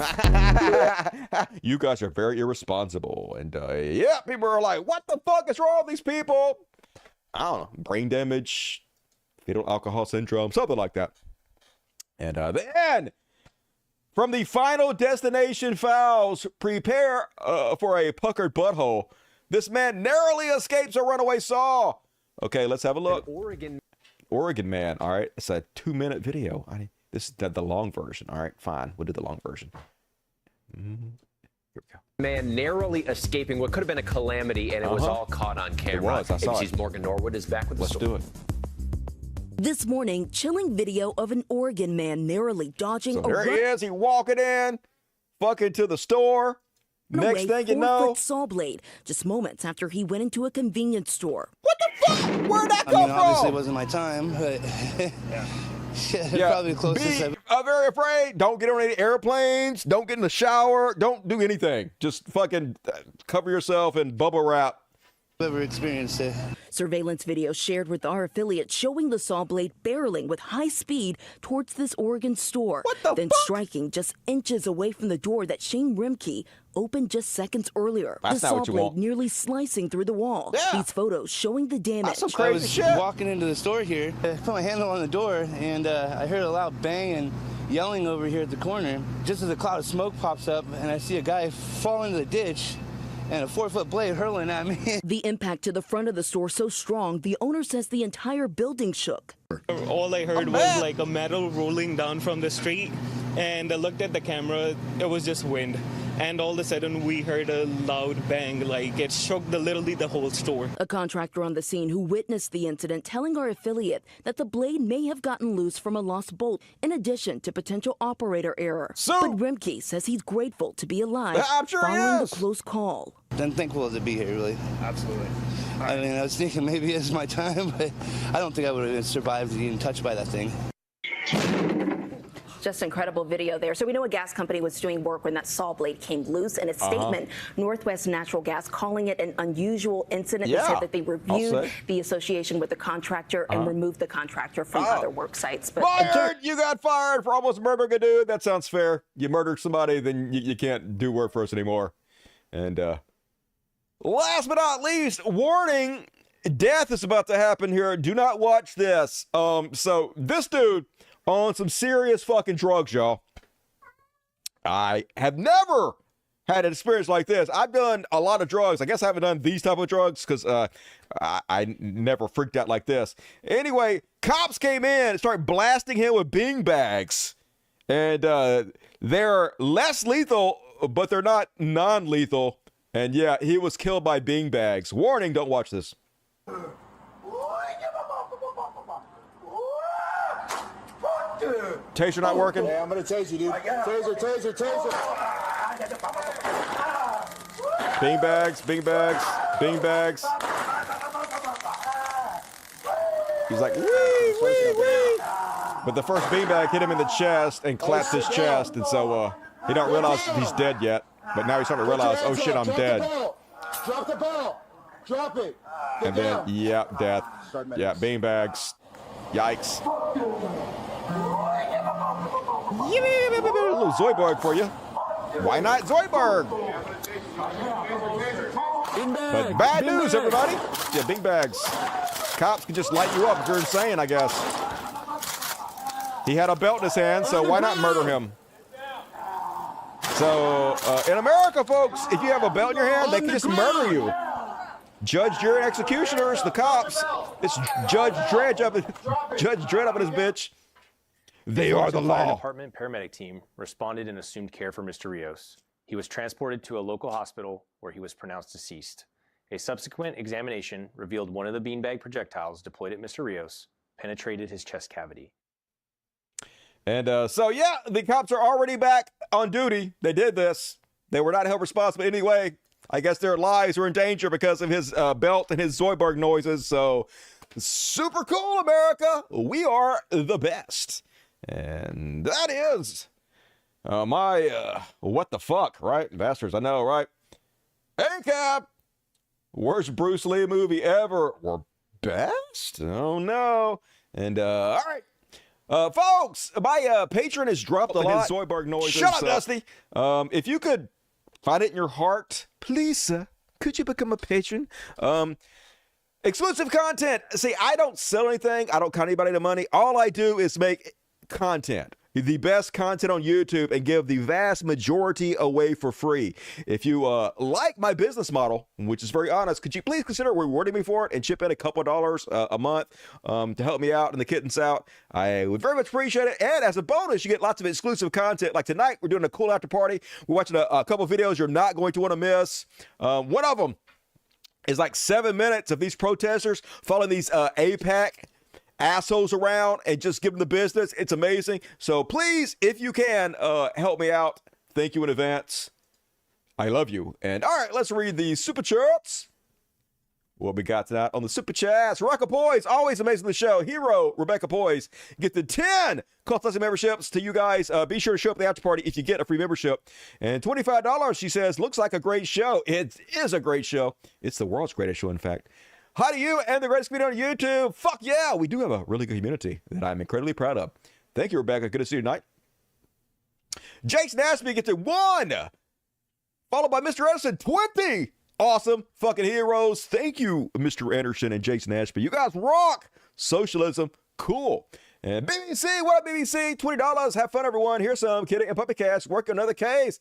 You guys are very irresponsible. And yeah, people are like, what the fuck is wrong with these people? I don't know, brain damage, fetal alcohol syndrome, something like that. And then, from the Final Destination files, prepare for a puckered butthole. This man narrowly escapes a runaway saw. Okay, let's have a look. Oregon man. All right, it's a 2-minute video. This is the long version. All right, fine. We'll do the long version. Here we go. Man narrowly escaping what could have been a calamity, and it was all caught on camera. It was. I saw ABC's it. Morgan Norwood is back with the Let's story. do it. This morning, chilling video of an Oregon man narrowly dodging So a there he is. He walking in, fucking to the store. Next thing you know, 4-foot saw blade. Just moments after he went into a convenience store. What the fuck? Where'd that come from? Obviously it wasn't my time, but probably closest. Be very afraid. Don't get on any airplanes. Don't get in the shower. Don't do anything. Just fucking cover yourself in bubble wrap. Ever experienced it. Surveillance video shared with our affiliate showing the saw blade barreling with high speed towards this Oregon store. Then striking just inches away from the door that Shane Rimke opened just seconds earlier. That's the not saw what you blade want. nearly slicing through the wall. Yeah. These photos showing the damage. I was walking into the store here, I put my handle on the door, and I heard a loud bang and yelling over here at the corner. Just as a cloud of smoke pops up, and I see a guy fall into the ditch, and a 4-foot blade hurling at me. The impact to the front of the store so strong, the owner says the entire building shook. All I heard was like a metal rolling down from the street, and I looked at the camera, it was just wind. And all of a sudden we heard a loud bang, like it shook literally the whole store. A contractor on the scene who witnessed the incident telling our affiliate that the blade may have gotten loose from a lost bolt in addition to potential operator error. But Rimke says he's grateful to be alive I'm sure he following the is. close call. I'm thankful to be here, really. Absolutely. I mean, I was thinking maybe it's my time, but I don't think I would have survived being touched by that thing. Just incredible video there. So we know a gas company was doing work when that saw blade came loose. In a statement, Northwest Natural Gas calling it an unusual incident. They said that they reviewed the association with the contractor and removed the contractor from other work sites. But Fired! You got fired for almost murdering a dude. That sounds fair. You murdered somebody, then you can't do work for us anymore. And last but not least, warning, death is about to happen here. Do not watch this. So this dude on some serious fucking drugs, y'all. I have never had an experience like this. I've done a lot of drugs. I guess I haven't done these type of drugs because I never freaked out like this. Anyway, cops came in and started blasting him with bean bags. And they're less lethal, but they're not non-lethal. And yeah, he was killed by bean bags. Warning, don't watch this. Taser not working? Yeah, I'm gonna tase you, dude. Taser, taser, taser. Bean bags, bean bags, bean bags. He's like, wee, wee, wee. But the first beanbag hit him in the chest and clapped his chest, and so he don't realize he's dead yet. But now he's starting to realize, oh shit, I'm dead. Drop the ball. Drop it. And then, yeah, death. Yeah, beanbags. Yikes. A little Zoidberg for you. Why not Zoidberg? But bad news, everybody. Yeah, beanbags. Cops can just light you up if you're insane, I guess. He had a belt in his hand, so why not murder him? So, in America, folks, if you have a belt in your hand, they can just murder you. Judge, jury, and executioners, the cops. It's Judge Dredd up in his bitch. They are the Fire law. Department paramedic team responded and assumed care for Mr. Rios. He was transported to a local hospital where he was pronounced deceased. A subsequent examination revealed one of the beanbag projectiles deployed at Mr. Rios penetrated his chest cavity. And so, yeah, the cops are already back on duty. They did this. They were not held responsible anyway. I guess their lives were in danger because of his belt and his Zoidberg noises. So, super cool, America. We are the best. And that is What the fuck, right? Bastards, I know, right? Hey, Cap! Worst Bruce Lee movie ever. Or best? Oh, no. And, all right. Folks, my patron has dropped a lot. Zoidberg noises. Shut up, Dusty. If you could find it in your heart, please, could you become a patron? Exclusive content. See, I don't sell anything. I don't count anybody to money. All I do is make content. The best content on YouTube and give the vast majority away for free. If you like my business model, which is very honest, could you please consider rewarding me for it and chip in a couple of dollars a month to help me out and the kittens out? I would very much appreciate it. And as a bonus, you get lots of exclusive content. Like tonight, we're doing a cool after party. We're watching a couple of videos you're not going to want to miss. One of them is like 7 minutes of these protesters following these AIPAC assholes around and just give them the business. It's amazing. So please, if you can, help me out. Thank you in advance. I love you. And all right, let's read the super chats. What we got tonight on the super chats. Rebecca Poise, always amazing the show. Hero Rebecca Poise, get the 10 Cult Lesson memberships to you guys. Be sure to show up at the after party if you get a free membership. And $25, she says, looks like a great show. It is a great show. It's the world's greatest show, in fact. Hi to you and the greatest community on YouTube. Fuck yeah, we do have a really good community that I'm incredibly proud of. Thank you, Rebecca. Good to see you tonight. Jason Ashby gets it 1. Followed by Mr. Edison, 20. Awesome fucking heroes. Thank you, Mr. Anderson and Jason Ashby. You guys rock. Socialism, cool. And BBC, what up, BBC? $20. Have fun, everyone. Here's some Kidding and Puppy Cast. Work another case.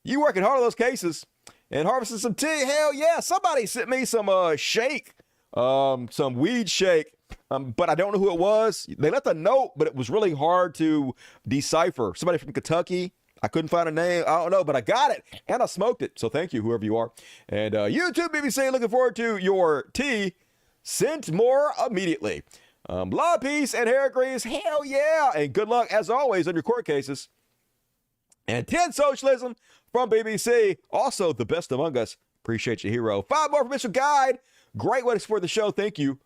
You working hard on those cases. And harvesting some tea. Hell yeah. Somebody sent me some shake. Some weed shake. But I don't know who it was. They left a note, but it was really hard to decipher. Somebody from Kentucky. I couldn't find a name. I don't know, but I got it. And I smoked it. So thank you, whoever you are. And YouTube, BBC, looking forward to your tea. Sent more immediately. Love, peace, and hair grease. Hell yeah. And good luck, as always, on your court cases. And 10 socialism from BBC. Also, the best among us. Appreciate you, hero. 5 more from Mr. Guide. Great way to support the show. Thank you.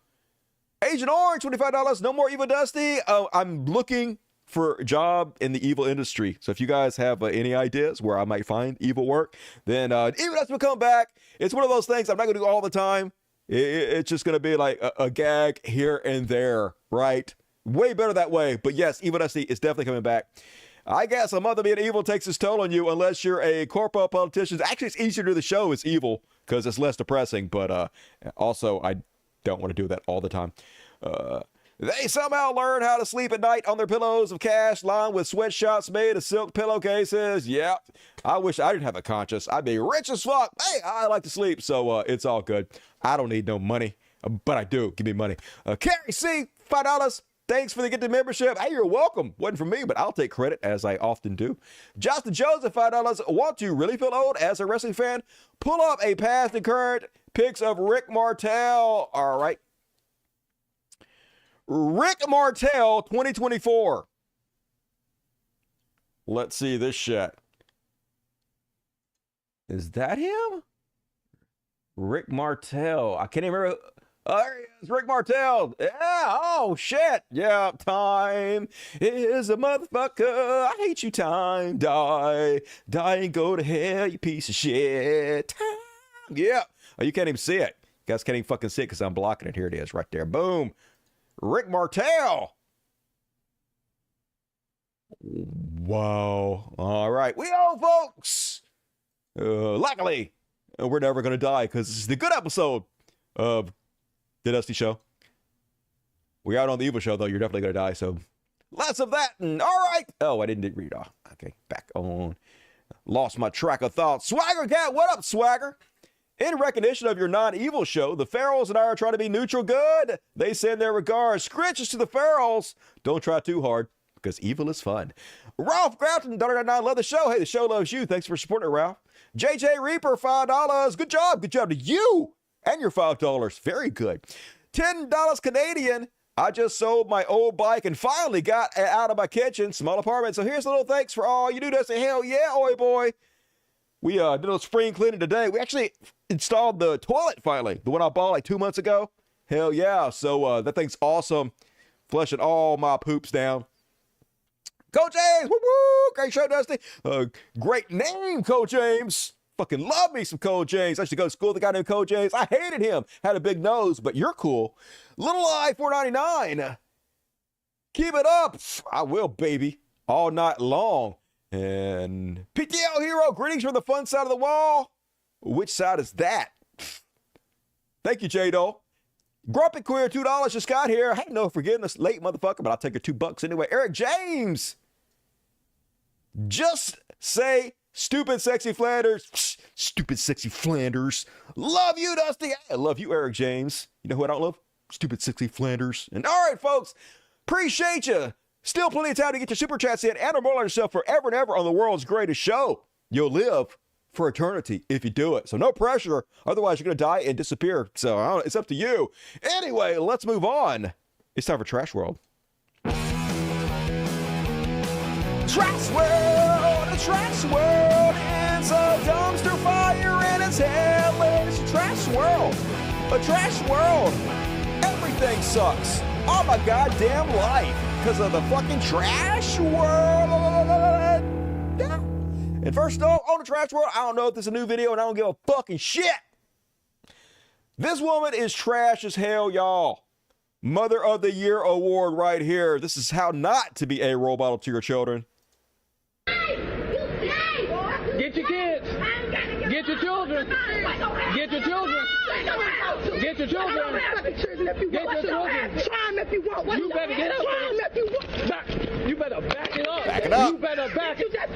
Agent Orange, $25. No more Evil Dusty. I'm looking for a job in the evil industry. So if you guys have any ideas where I might find evil work, then Evil Dusty will come back. It's one of those things I'm not going to do all the time. It's just going to be like a gag here and there, right? Way better that way. But yes, Evil Dusty is definitely coming back. I guess a month of being evil takes its toll on you unless you're a corpo politician. Actually, it's easier to do the show as evil because it's less depressing. But also, I don't want to do that all the time. They somehow learn how to sleep at night on their pillows of cash lined with sweatshops made of silk pillowcases. Yeah, I wish I didn't have a conscience. I'd be rich as fuck. Hey, I like to sleep, so it's all good. I don't need no money, but I do. Give me money. Carrie C, $5. Thanks for the gifted membership. Hey, you're welcome. Wasn't for me, but I'll take credit, as I often do. Justin Joseph, $5. Want to really feel old as a wrestling fan? Pull up a past and current pics of Rick Martel. All right. Rick Martel 2024. Let's see this shit. Is that him? Rick Martel. I can't even remember. There he is, Rick Martel. Yeah, oh shit. Yeah, time is a motherfucker. I hate you, time. Die and go to hell, you piece of shit. Time. Yeah. Oh, you can't even see it. You guys can't even fucking see it because I'm blocking it. Here it is, right there. Boom. Rick Martel. Wow. All right. We all, folks. Luckily, we're never going to die because this is the good episode of The Dusty Show. We're out on the evil show, though. You're definitely going to die, so less of that. And all right. Oh, I didn't read off. Okay, back on. Lost my track of thought. Swagger Cat, what up, Swagger? In recognition of your non-evil show, the Farrells and I are trying to be neutral good. They send their regards. Scritches to the Farrells. Don't try too hard, because evil is fun. Ralph Grafton, $1.99, love the show. Hey, the show loves you. Thanks for supporting it, Ralph. JJ Reaper, $5. Good job. Good job to you and your $5. Very good. $10 Canadian. I just sold my old bike and finally got out of my kitchen. Small apartment. So here's a little thanks for all you do. Dusty. Hell yeah, oi boy. We did a little spring cleaning today. We actually installed the toilet finally. The one I bought like 2 months ago. Hell yeah. So that thing's awesome. Flushing all my poops down. Coach James, woo-woo, great show, Dusty. Great name, Coach James. Fucking love me some Coach James. I used to go to school with a guy named Coach James. I hated him. Had a big nose, but you're cool. Little Eye 499. Keep it up. I will, baby. All night long. And PTL Hero, greetings from the fun side of the wall. Which side is that? Thank you, J-Do. Grumpy Queer, $2 just got here. Hey, no forgiveness, late motherfucker, but I'll take your $2 anyway. Eric James. Just say stupid, sexy Flanders. Stupid, sexy Flanders. Love you, Dusty. I love you, Eric James. You know who I don't love? Stupid, sexy Flanders. And all right, folks, appreciate you. Still plenty of time to get your super chats in and more on yourself forever and ever on the world's greatest show. You'll live for eternity if you do it. So no pressure. Otherwise, you're going to die and disappear. So it's up to you. Anyway, let's move on. It's time for Trash World. Trash World! The Trash World is a dumpster fire and it's hellish. Trash World! A Trash World! Everything sucks. All my goddamn life. Because of the fucking Trash World! Yeah. And first off, on the Trash World, I don't know if this is a new video and I don't give a fucking shit. This woman is trash as hell, y'all. Mother of the Year award right here. This is how not to be a role model to your children. Get your kids. Get your children. Get your children. Get your children. Get your children. You better get up. You better back it up. Back it up. You better back it up.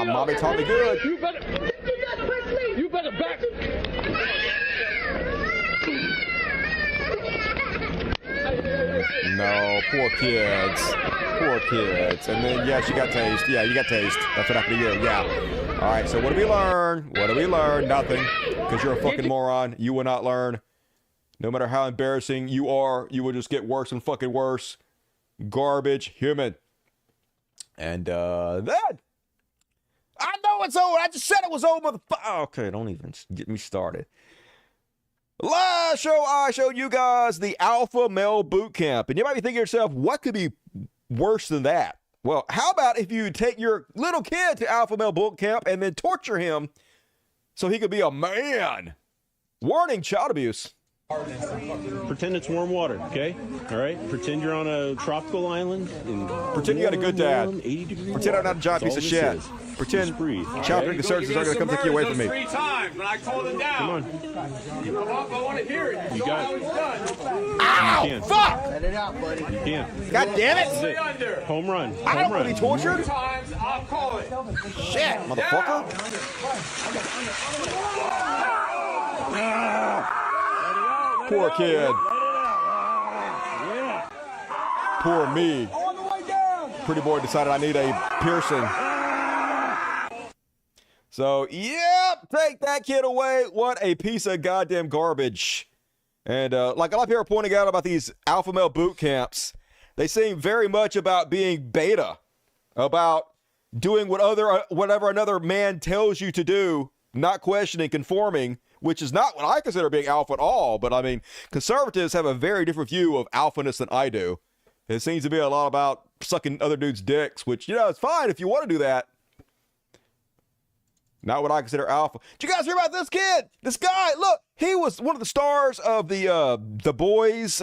Mommy taught me good. You better back. No, poor kids. Poor kids. And then, yes, you got taste. Yeah, you got taste. That's what happened to you. Yeah. All right, so what do we learn? What do we learn? Nothing. Because you're a fucking moron. You will not learn. No matter how embarrassing you are, you will just get worse and fucking worse. Garbage human. And then, I know it's old. I just said it was old, motherfucker. Okay, don't even get me started. Last show, I showed you guys the alpha male boot camp. And you might be thinking to yourself, what could be worse than that? Well, how about if you take your little kid to alpha male boot camp and then torture him so he could be a man? Warning, child abuse. Pretend it's warm water, okay? All right? Pretend you're on a tropical island. Pretend you got a good dad. Pretend I'm not a giant piece of shit. Pretend child drinking services aren't going to come take you away from me. 3 times when I called him down. Come on. You come up, I want to hear it. You got it. Ow! You can. Fuck! Let it out, buddy. You can. God damn it! Stay under. Home run. I don't want to be tortured. 2 times, I'll call it. Shit, motherfucker. Poor kid. Poor me. Pretty boy decided I need a piercing. So, yep, take that kid away. What a piece of goddamn garbage. And like a lot of people are pointing out about these alpha male boot camps, they seem very much about being beta, about doing whatever another man tells you to do, not questioning, conforming, which is not what I consider being alpha at all. But I mean, conservatives have a very different view of alphaness than I do. It seems to be a lot about sucking other dudes' dicks, which, you know, it's fine if you want to do that. Not what I consider alpha. Did you guys hear about this kid? This guy, look, he was one of the stars of the Boys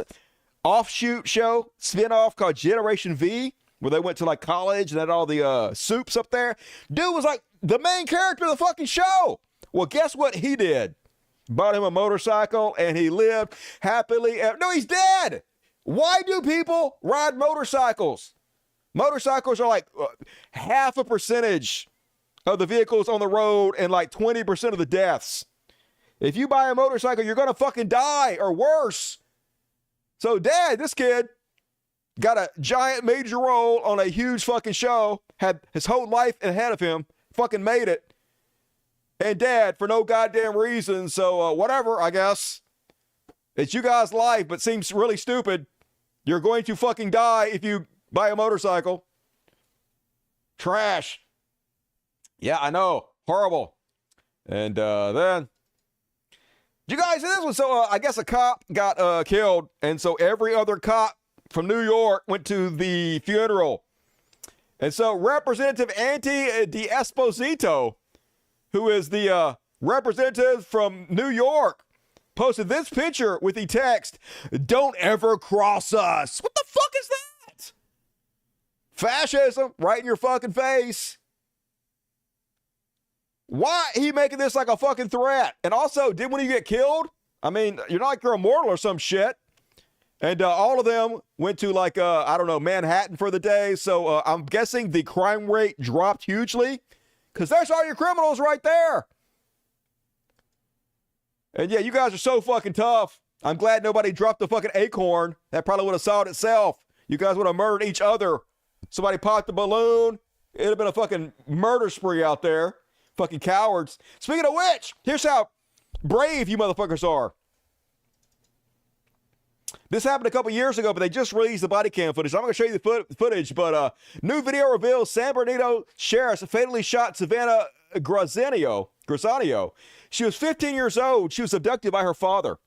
offshoot show, spinoff called Generation V, where they went to like college and had all the soups up there. Dude was like the main character of the fucking show. Well, guess what he did? Bought him a motorcycle and he lived happily. No, he's dead. Why do people ride motorcycles? Motorcycles are like half a percentage of the vehicles on the road and like 20% of the deaths. If you buy a motorcycle, you're going to fucking die or worse. So dad, this kid got a giant major role on a huge fucking show, had his whole life ahead of him, fucking made it. And dad, for no goddamn reason, so whatever, I guess. It's you guys' life, but seems really stupid. You're going to fucking die if you buy a motorcycle. Trash. Yeah, I know. Horrible. And then, you guys see this one? So I guess a cop got killed, and so every other cop from New York went to the funeral. And so Representative Andy D'Esposito, who is the representative from New York, posted this picture with the text, "Don't ever cross us." What the fuck is that? Fascism right in your fucking face. Why he making this like a fucking threat? And also, when you get killed? I mean, you're not like you're immortal or some shit. And all of them went to like, I don't know, Manhattan for the day. So I'm guessing the crime rate dropped hugely because there's all your criminals right there. And yeah, you guys are so fucking tough. I'm glad nobody dropped the fucking acorn. That probably would have solved itself. You guys would have murdered each other. Somebody popped the balloon. It'd have been a fucking murder spree out there. Fucking cowards. Speaking of which, here's how brave you motherfuckers are. This happened a couple years ago, but they just released the body cam footage. I'm going to show you the footage, but new video reveals San Bernardino sheriffs fatally shot Savannah Grazanio. She was 15 years old. She was abducted by her father.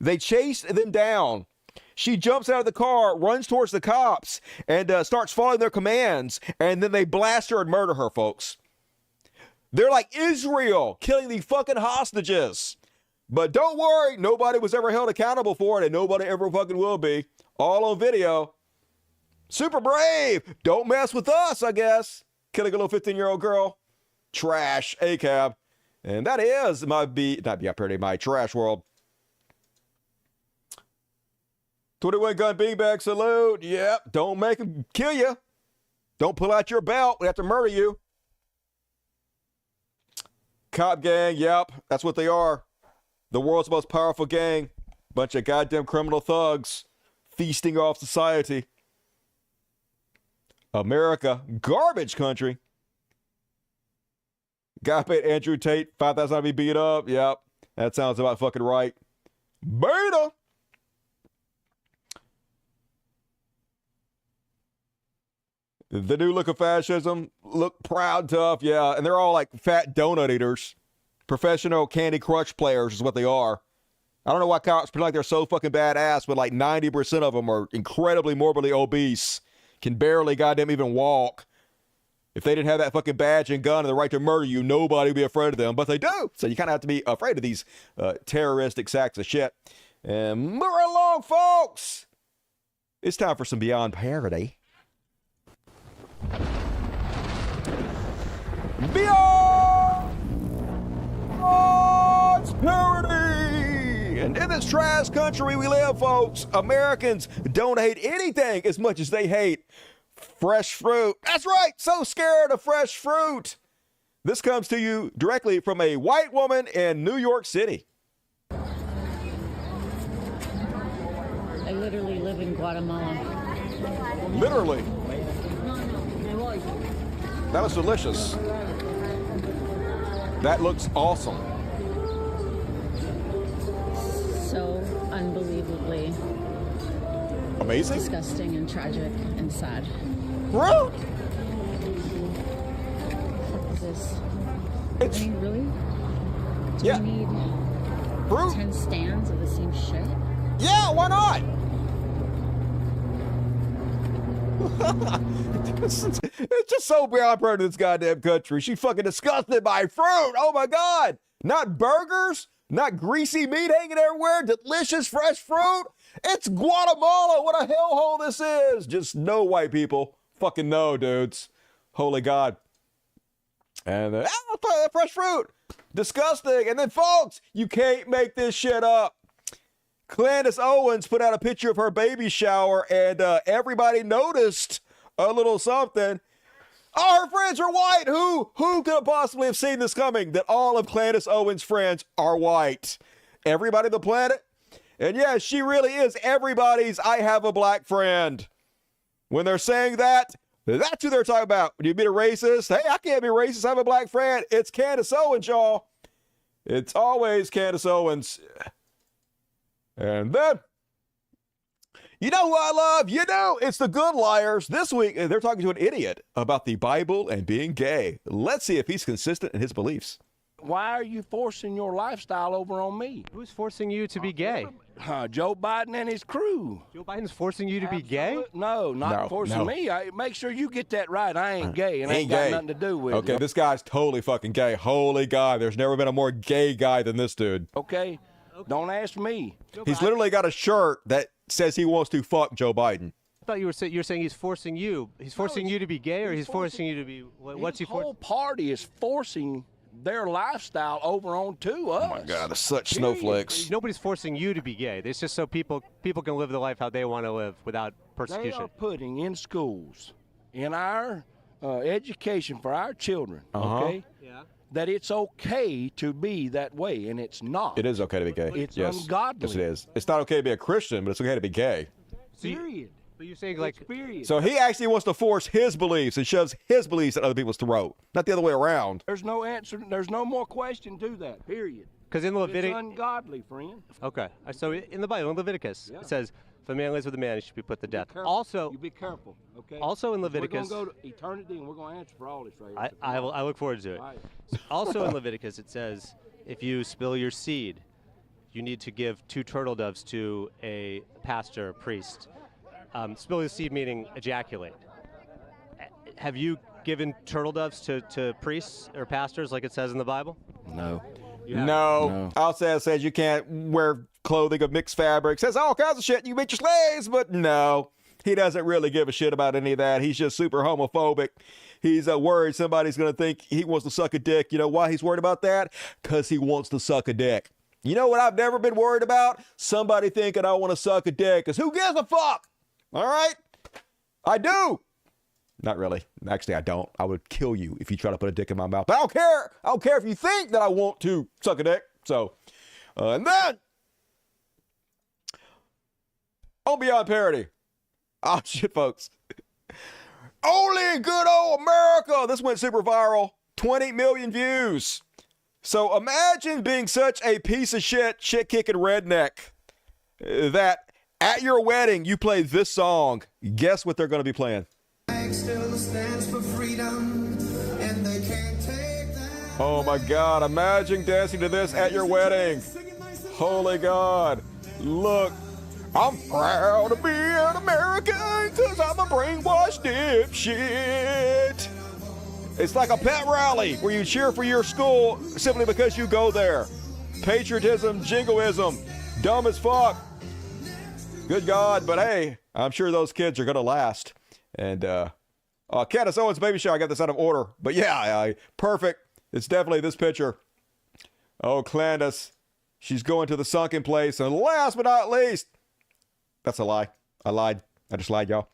They chased them down. She jumps out of the car, runs towards the cops, and starts following their commands, and then they blast her and murder her, folks. They're like Israel, killing the fucking hostages. But don't worry, nobody was ever held accountable for it, and nobody ever fucking will be. All on video. Super brave. Don't mess with us, I guess. Killing a little 15-year-old girl. Trash. ACAB. And that is my my trash world. 21 gun beanbag salute. Yep. Don't make them kill you. Don't pull out your belt. We have to murder you. Cop gang. Yep. That's what they are. The world's most powerful gang. Bunch of goddamn criminal thugs feasting off society. America, garbage country. Guy paid Andrew Tate $5,000 to be beat up. Yep, that sounds about fucking right. Beta. The new look of fascism. Look proud, tough, yeah. And they're all like fat donut eaters. Professional Candy Crush players is what they are. I don't know why cops pretend like they're so fucking badass, but like 90% of them are incredibly morbidly obese, can barely goddamn even walk. If they didn't have that fucking badge and gun and the right to murder you, nobody would be afraid of them, but they do. So you kind of have to be afraid of these terroristic sacks of shit. And moving along, folks. It's time for some Beyond Parody. Beyond Parody! And in this trash country we live, folks, Americans don't hate anything as much as they hate fresh fruit. That's right, so scared of fresh fruit. This comes to you directly from a white woman in New York City. I literally live in Guatemala. Literally? That was delicious. That looks awesome. So unbelievably amazing, disgusting, and tragic, and sad. Bro, What is this? It's, I mean, really? Do yeah. we need Fruit. 10 stands of the same shit? Yeah, why not? It's just so beyond part of this goddamn country. She fucking disgusted by fruit. Oh my God. Not burgers, not greasy meat hanging everywhere, delicious fresh fruit. It's Guatemala. What a hellhole this is. Just no, white people. Fucking no, dudes. Holy God. And fresh fruit. Disgusting. And then, folks, you can't make this shit up. Candace Owens put out a picture of her baby shower, and everybody noticed a little something. Oh, her friends are white. Who could possibly have seen this coming? That all of Candace Owens' friends are white. Everybody on the planet. And yeah, she really is everybody's I have a black friend. When they're saying that, that's who they're talking about. When you meet a racist, hey, I can't be racist. I have a black friend. It's Candace Owens, y'all. It's always Candace Owens. And then, you know who I love? You know, it's the Good Liars. This week, they're talking to an idiot about the Bible and being gay. Let's see if he's consistent in his beliefs. Why are you forcing your lifestyle over on me? Who's forcing you to be gay? Joe Biden and his crew. Joe Biden's forcing you to be gay? No, not forcing me. Make sure you get that right. I ain't gay, and ain't got nothing to do with it. Okay, this guy's totally fucking gay. Holy God, there's never been a more gay guy than this dude. Okay, don't ask me. He's literally got a shirt that says he wants to fuck Joe Biden. I thought you were saying he's forcing you. He's forcing you to be gay, or he's forcing you to be. What's he forcing? The whole party is forcing their lifestyle over onto us. Oh my God, they're such snowflakes. Nobody's forcing you to be gay. It's just so people can live their life how they want to live without persecution. They are putting in schools, in our education for our children, okay, that it's okay to be that way, and it's not. It is okay to be gay. It's yes. ungodly. Yes, it is. It's not okay to be a Christian, but it's okay to be gay. Period. But you're saying like, so he actually wants to force his beliefs and shoves his beliefs at other people's throat, not the other way around. There's no answer. There's no more question to that. Period. Because in Leviticus, it's ungodly, friend. Okay, so in the Bible, in Leviticus, it says, "If a man lives with a man, he should be put to death." Also, you be careful. Okay. Also in Leviticus, we're gonna go to eternity, and we're gonna answer for all this right. I look forward to it. Right. Also in Leviticus, it says, if you spill your seed, you need to give 2 turtle doves to a pastor, a priest. Spill your seed meaning ejaculate. Have you given turtle doves to priests or pastors like it says in the Bible? No. No. Also it says you can't wear clothing of mixed fabric. It says all kinds of shit. You make your slaves, but no. He doesn't really give a shit about any of that. He's just super homophobic. He's worried somebody's going to think he wants to suck a dick. You know why he's worried about that? Because he wants to suck a dick. You know what I've never been worried about? Somebody thinking I want to suck a dick. Because who gives a fuck? All right? I do. Not really. Actually, I don't. I would kill you if you try to put a dick in my mouth. But I don't care. I don't care if you think that I want to suck a dick. So, and then, on Beyond Parody. Oh, shit, folks. Only in good old America. This went super viral. 20 million views. So imagine being such a piece of shit-kicking redneck that at your wedding, you play this song. Guess what they're going to be playing? Oh my God, imagine dancing to this at your wedding. Holy God. Look, I'm proud to be an American because I'm a brainwashed dipshit. It's like a pet rally where you cheer for your school simply because you go there. Patriotism, jingoism, dumb as fuck. Good God, but hey, I'm sure those kids are going to last. And Candace Owens baby shower, I got this out of order. But yeah, perfect. It's definitely this picture. Oh, Candace, she's going to the sunken place. And last but not least, that's a lie. I lied. I just lied, y'all.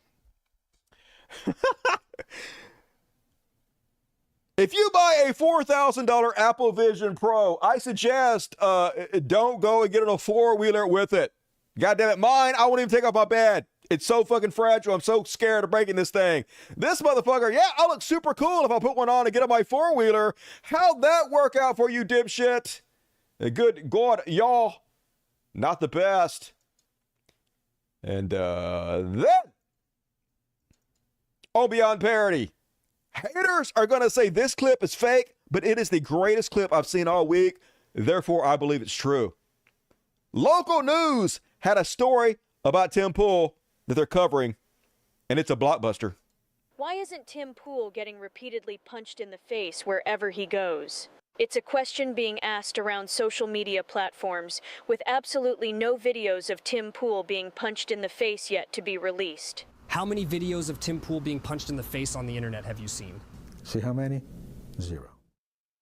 If you buy a $4,000 Apple Vision Pro, I suggest don't go and get in a four-wheeler with it. God damn it, mine, I won't even take off my bed. It's so fucking fragile. I'm so scared of breaking this thing. This motherfucker, yeah, I look super cool if I put one on and get on my four-wheeler. How'd that work out for you, dipshit? Good God, y'all, not the best. And then, on Beyond Parody, haters are going to say this clip is fake, but it is the greatest clip I've seen all week. Therefore, I believe it's true. Local news had a story about Tim Pool that they're covering, and it's a blockbuster. Why isn't Tim Pool getting repeatedly punched in the face wherever he goes? It's a question being asked around social media platforms, with absolutely no videos of Tim Pool being punched in the face yet to be released. How many videos of Tim Pool being punched in the face on the internet have you seen? See how many? 0.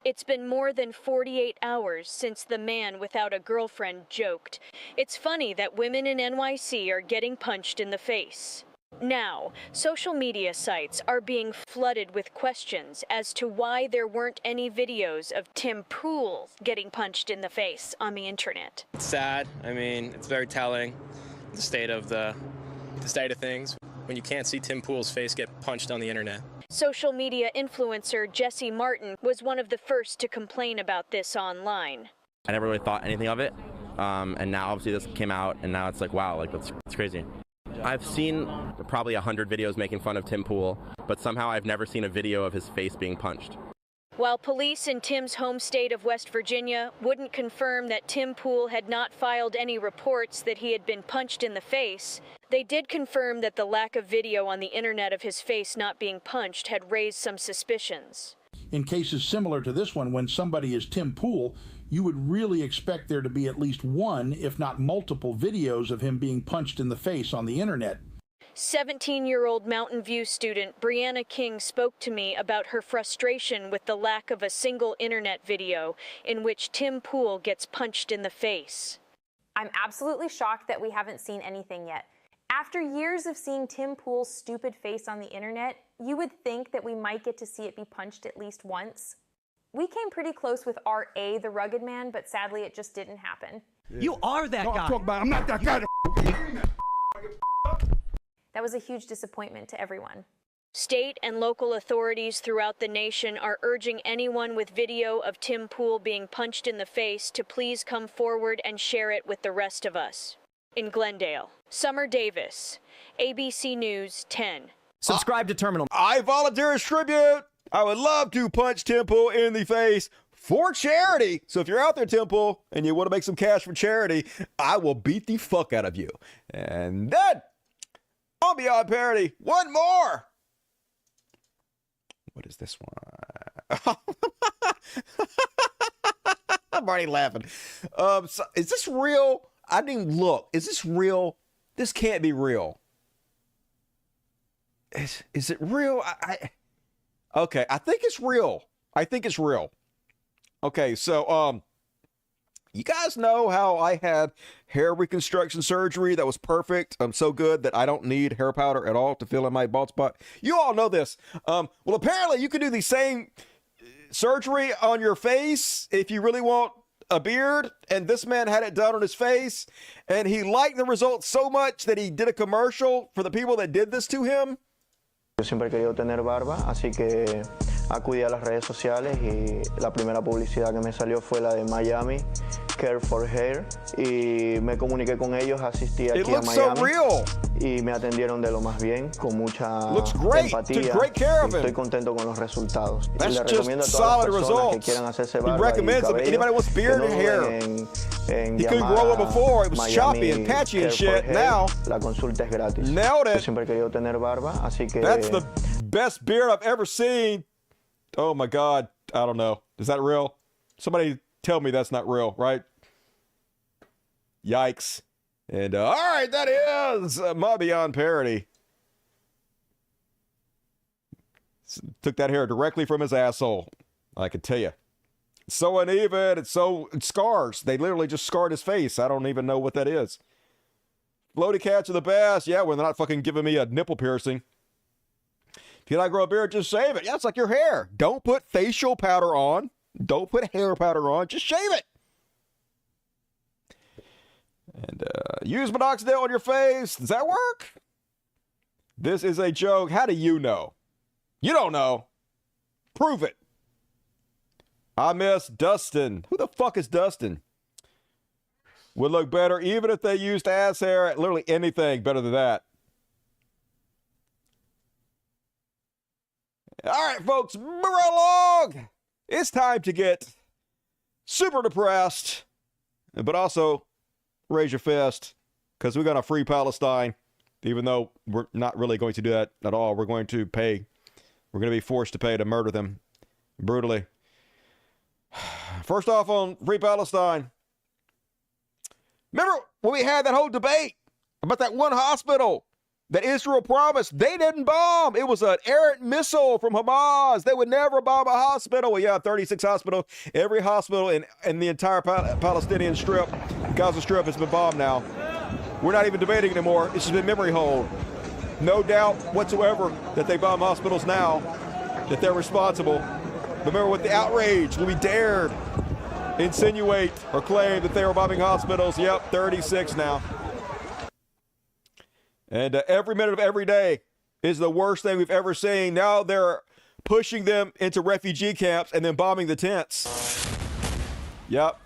It's been more than 48 hours since the man without a girlfriend joked, "It's funny that women in NYC are getting punched in the face." Now, social media sites are being flooded with questions as to why there weren't any videos of Tim Pool getting punched in the face on the internet. It's sad. I mean, it's very telling, the state of things when you can't see Tim Pool's face get punched on the internet. Social media influencer Jesse Martin was one of the first to complain about this online. I never really thought anything of it, and now obviously this came out, and now it's like, wow, like that's crazy. I've seen probably 100 videos making fun of Tim Pool, but somehow I've never seen a video of his face being punched. While police in Tim's home state of West Virginia wouldn't confirm that Tim Pool had not filed any reports that he had been punched in the face, they did confirm that the lack of video on the internet of his face not being punched had raised some suspicions. In cases similar to this one, when somebody is Tim Pool, you would really expect there to be at least one, if not multiple, videos of him being punched in the face on the internet. 17-year-old Mountain View student Brianna King spoke to me about her frustration with the lack of a single internet video in which Tim Pool gets punched in the face. I'm absolutely shocked that we haven't seen anything yet. After years of seeing Tim Pool's stupid face on the internet, you would think that we might get to see it be punched at least once. We came pretty close with R.A. the Rugged Man, but sadly it just didn't happen. You are that guy. I'm not that guy. That was a huge disappointment to everyone. State and local authorities throughout the nation are urging anyone with video of Tim Pool being punched in the face to please come forward and share it with the rest of us. In Glendale, Summer Davis, ABC News 10. Subscribe to Terminal. I volunteer as tribute. I would love to punch Tim Pool in the face for charity. So if you're out there, Tim Pool, and you want to make some cash for charity, I will beat the fuck out of you. And then, on Beyond Parody, one more. What is this one? I'm already laughing. So is this real? I didn't even look. Is this real? This can't be real. Is it real? Okay, I think it's real. I think it's real. Okay, so you guys know how I had hair reconstruction surgery that was perfect. So good that I don't need hair powder at all to fill in my bald spot. You all know this. Well, apparently you can do the same surgery on your face if you really want a beard, and this man had it done on his face, and he liked the results so much that he did a commercial for the people that did this to him. Yo siempre he querido tener barba, así que acudí a las redes sociales y la primera publicidad que me salió fue la de Miami, Care for Hair, y me comuniqué con ellos, asistí aquí a Miami y me atendieron de lo más bien, con mucha empatía. Estoy contento con los resultados. Y le recomiendo a todas las personas que quieran hacerse barba y cabello, He couldn't grow it before. It was choppy and patchy and shit. Now, la consulta es gratis. Nailed it. Yo siempre he querido tener barba, así que that's the best beard I've ever seen. Oh my God. I don't know. Is that real? Somebody tell me that's not real, right? Yikes. And all right, that is my Beyond Parody. Took that hair directly from his asshole. I can tell you. It's so uneven. It's scars. They literally just scarred his face. I don't even know what that is. Floaty cats are the best. Yeah, when they're not fucking giving me a nipple piercing. If you like grow a beard, just shave it. Yeah, it's like your hair. Don't put facial powder on. Don't put hair powder on. Just shave it. And use minoxidil on your face. Does that work? This is a joke. How do you know? You don't know. Prove it. I miss Dustin. Who the fuck is Dustin? Would look better even if they used ass hair. Literally anything better than that. All right, folks, move along. It's time to get super depressed, but also raise your fist, because we're going to free Palestine, even though we're not really going to do that at all. We're going to pay. We're going to be forced to pay to murder them brutally. First off, on Free Palestine. Remember when we had that whole debate about that one hospital that Israel promised they didn't bomb? It was an errant missile from Hamas. They would never bomb a hospital. Well, yeah, 36 hospitals. Every hospital in the entire Palestinian Strip, Gaza Strip, has been bombed now. We're not even debating anymore. It's just been memory hold. No doubt whatsoever that they bomb hospitals now, that they're responsible. Remember what the outrage when we dared insinuate or claim that they were bombing hospitals. Yep, 36 now. And every minute of every day is the worst thing we've ever seen. Now they're pushing them into refugee camps and then bombing the tents. Yep.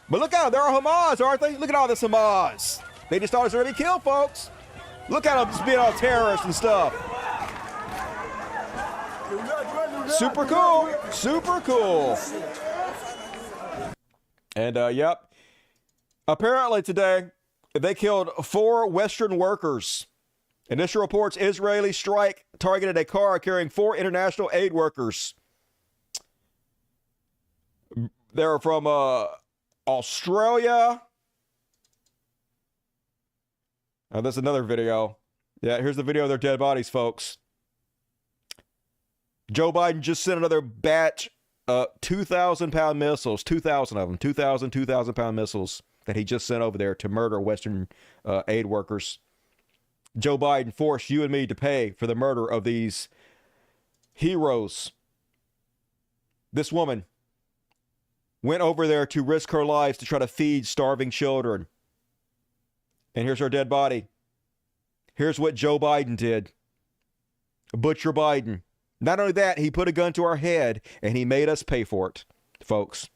But look out, there are Hamas, aren't they? Look at all this Hamas. They just started to kill folks. Look at them just being all terrorists and stuff. Super cool. Super cool. And, yep. Apparently today, they killed 4 Western workers. Initial reports, Israeli strike targeted a car carrying 4 international aid workers. They're from Australia. Oh, there's another video. Yeah, here's the video of their dead bodies, folks. Joe Biden just sent another batch of 2,000-pound missiles, 2,000 of them, 2,000-pound missiles that he just sent over there to murder Western aid workers. Joe Biden forced you and me to pay for the murder of these heroes. This woman went over there to risk her lives to try to feed starving children. And here's her dead body. Here's what Joe Biden did. Butcher Biden. Not only that, he put a gun to our head and he made us pay for it, folks.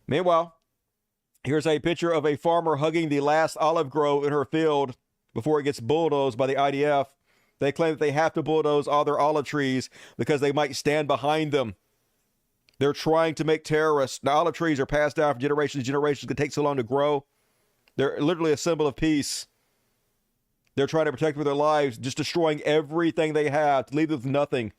Meanwhile, here's a picture of a farmer hugging the last olive grove in her field before it gets bulldozed by the IDF. They claim that they have to bulldoze all their olive trees because they might stand behind them. They're trying to make terrorists. Now, olive trees are passed down from generation to generation. It takes so long to grow. They're literally a symbol of peace. They're trying to protect with their lives, just destroying everything they have to leave them with nothing.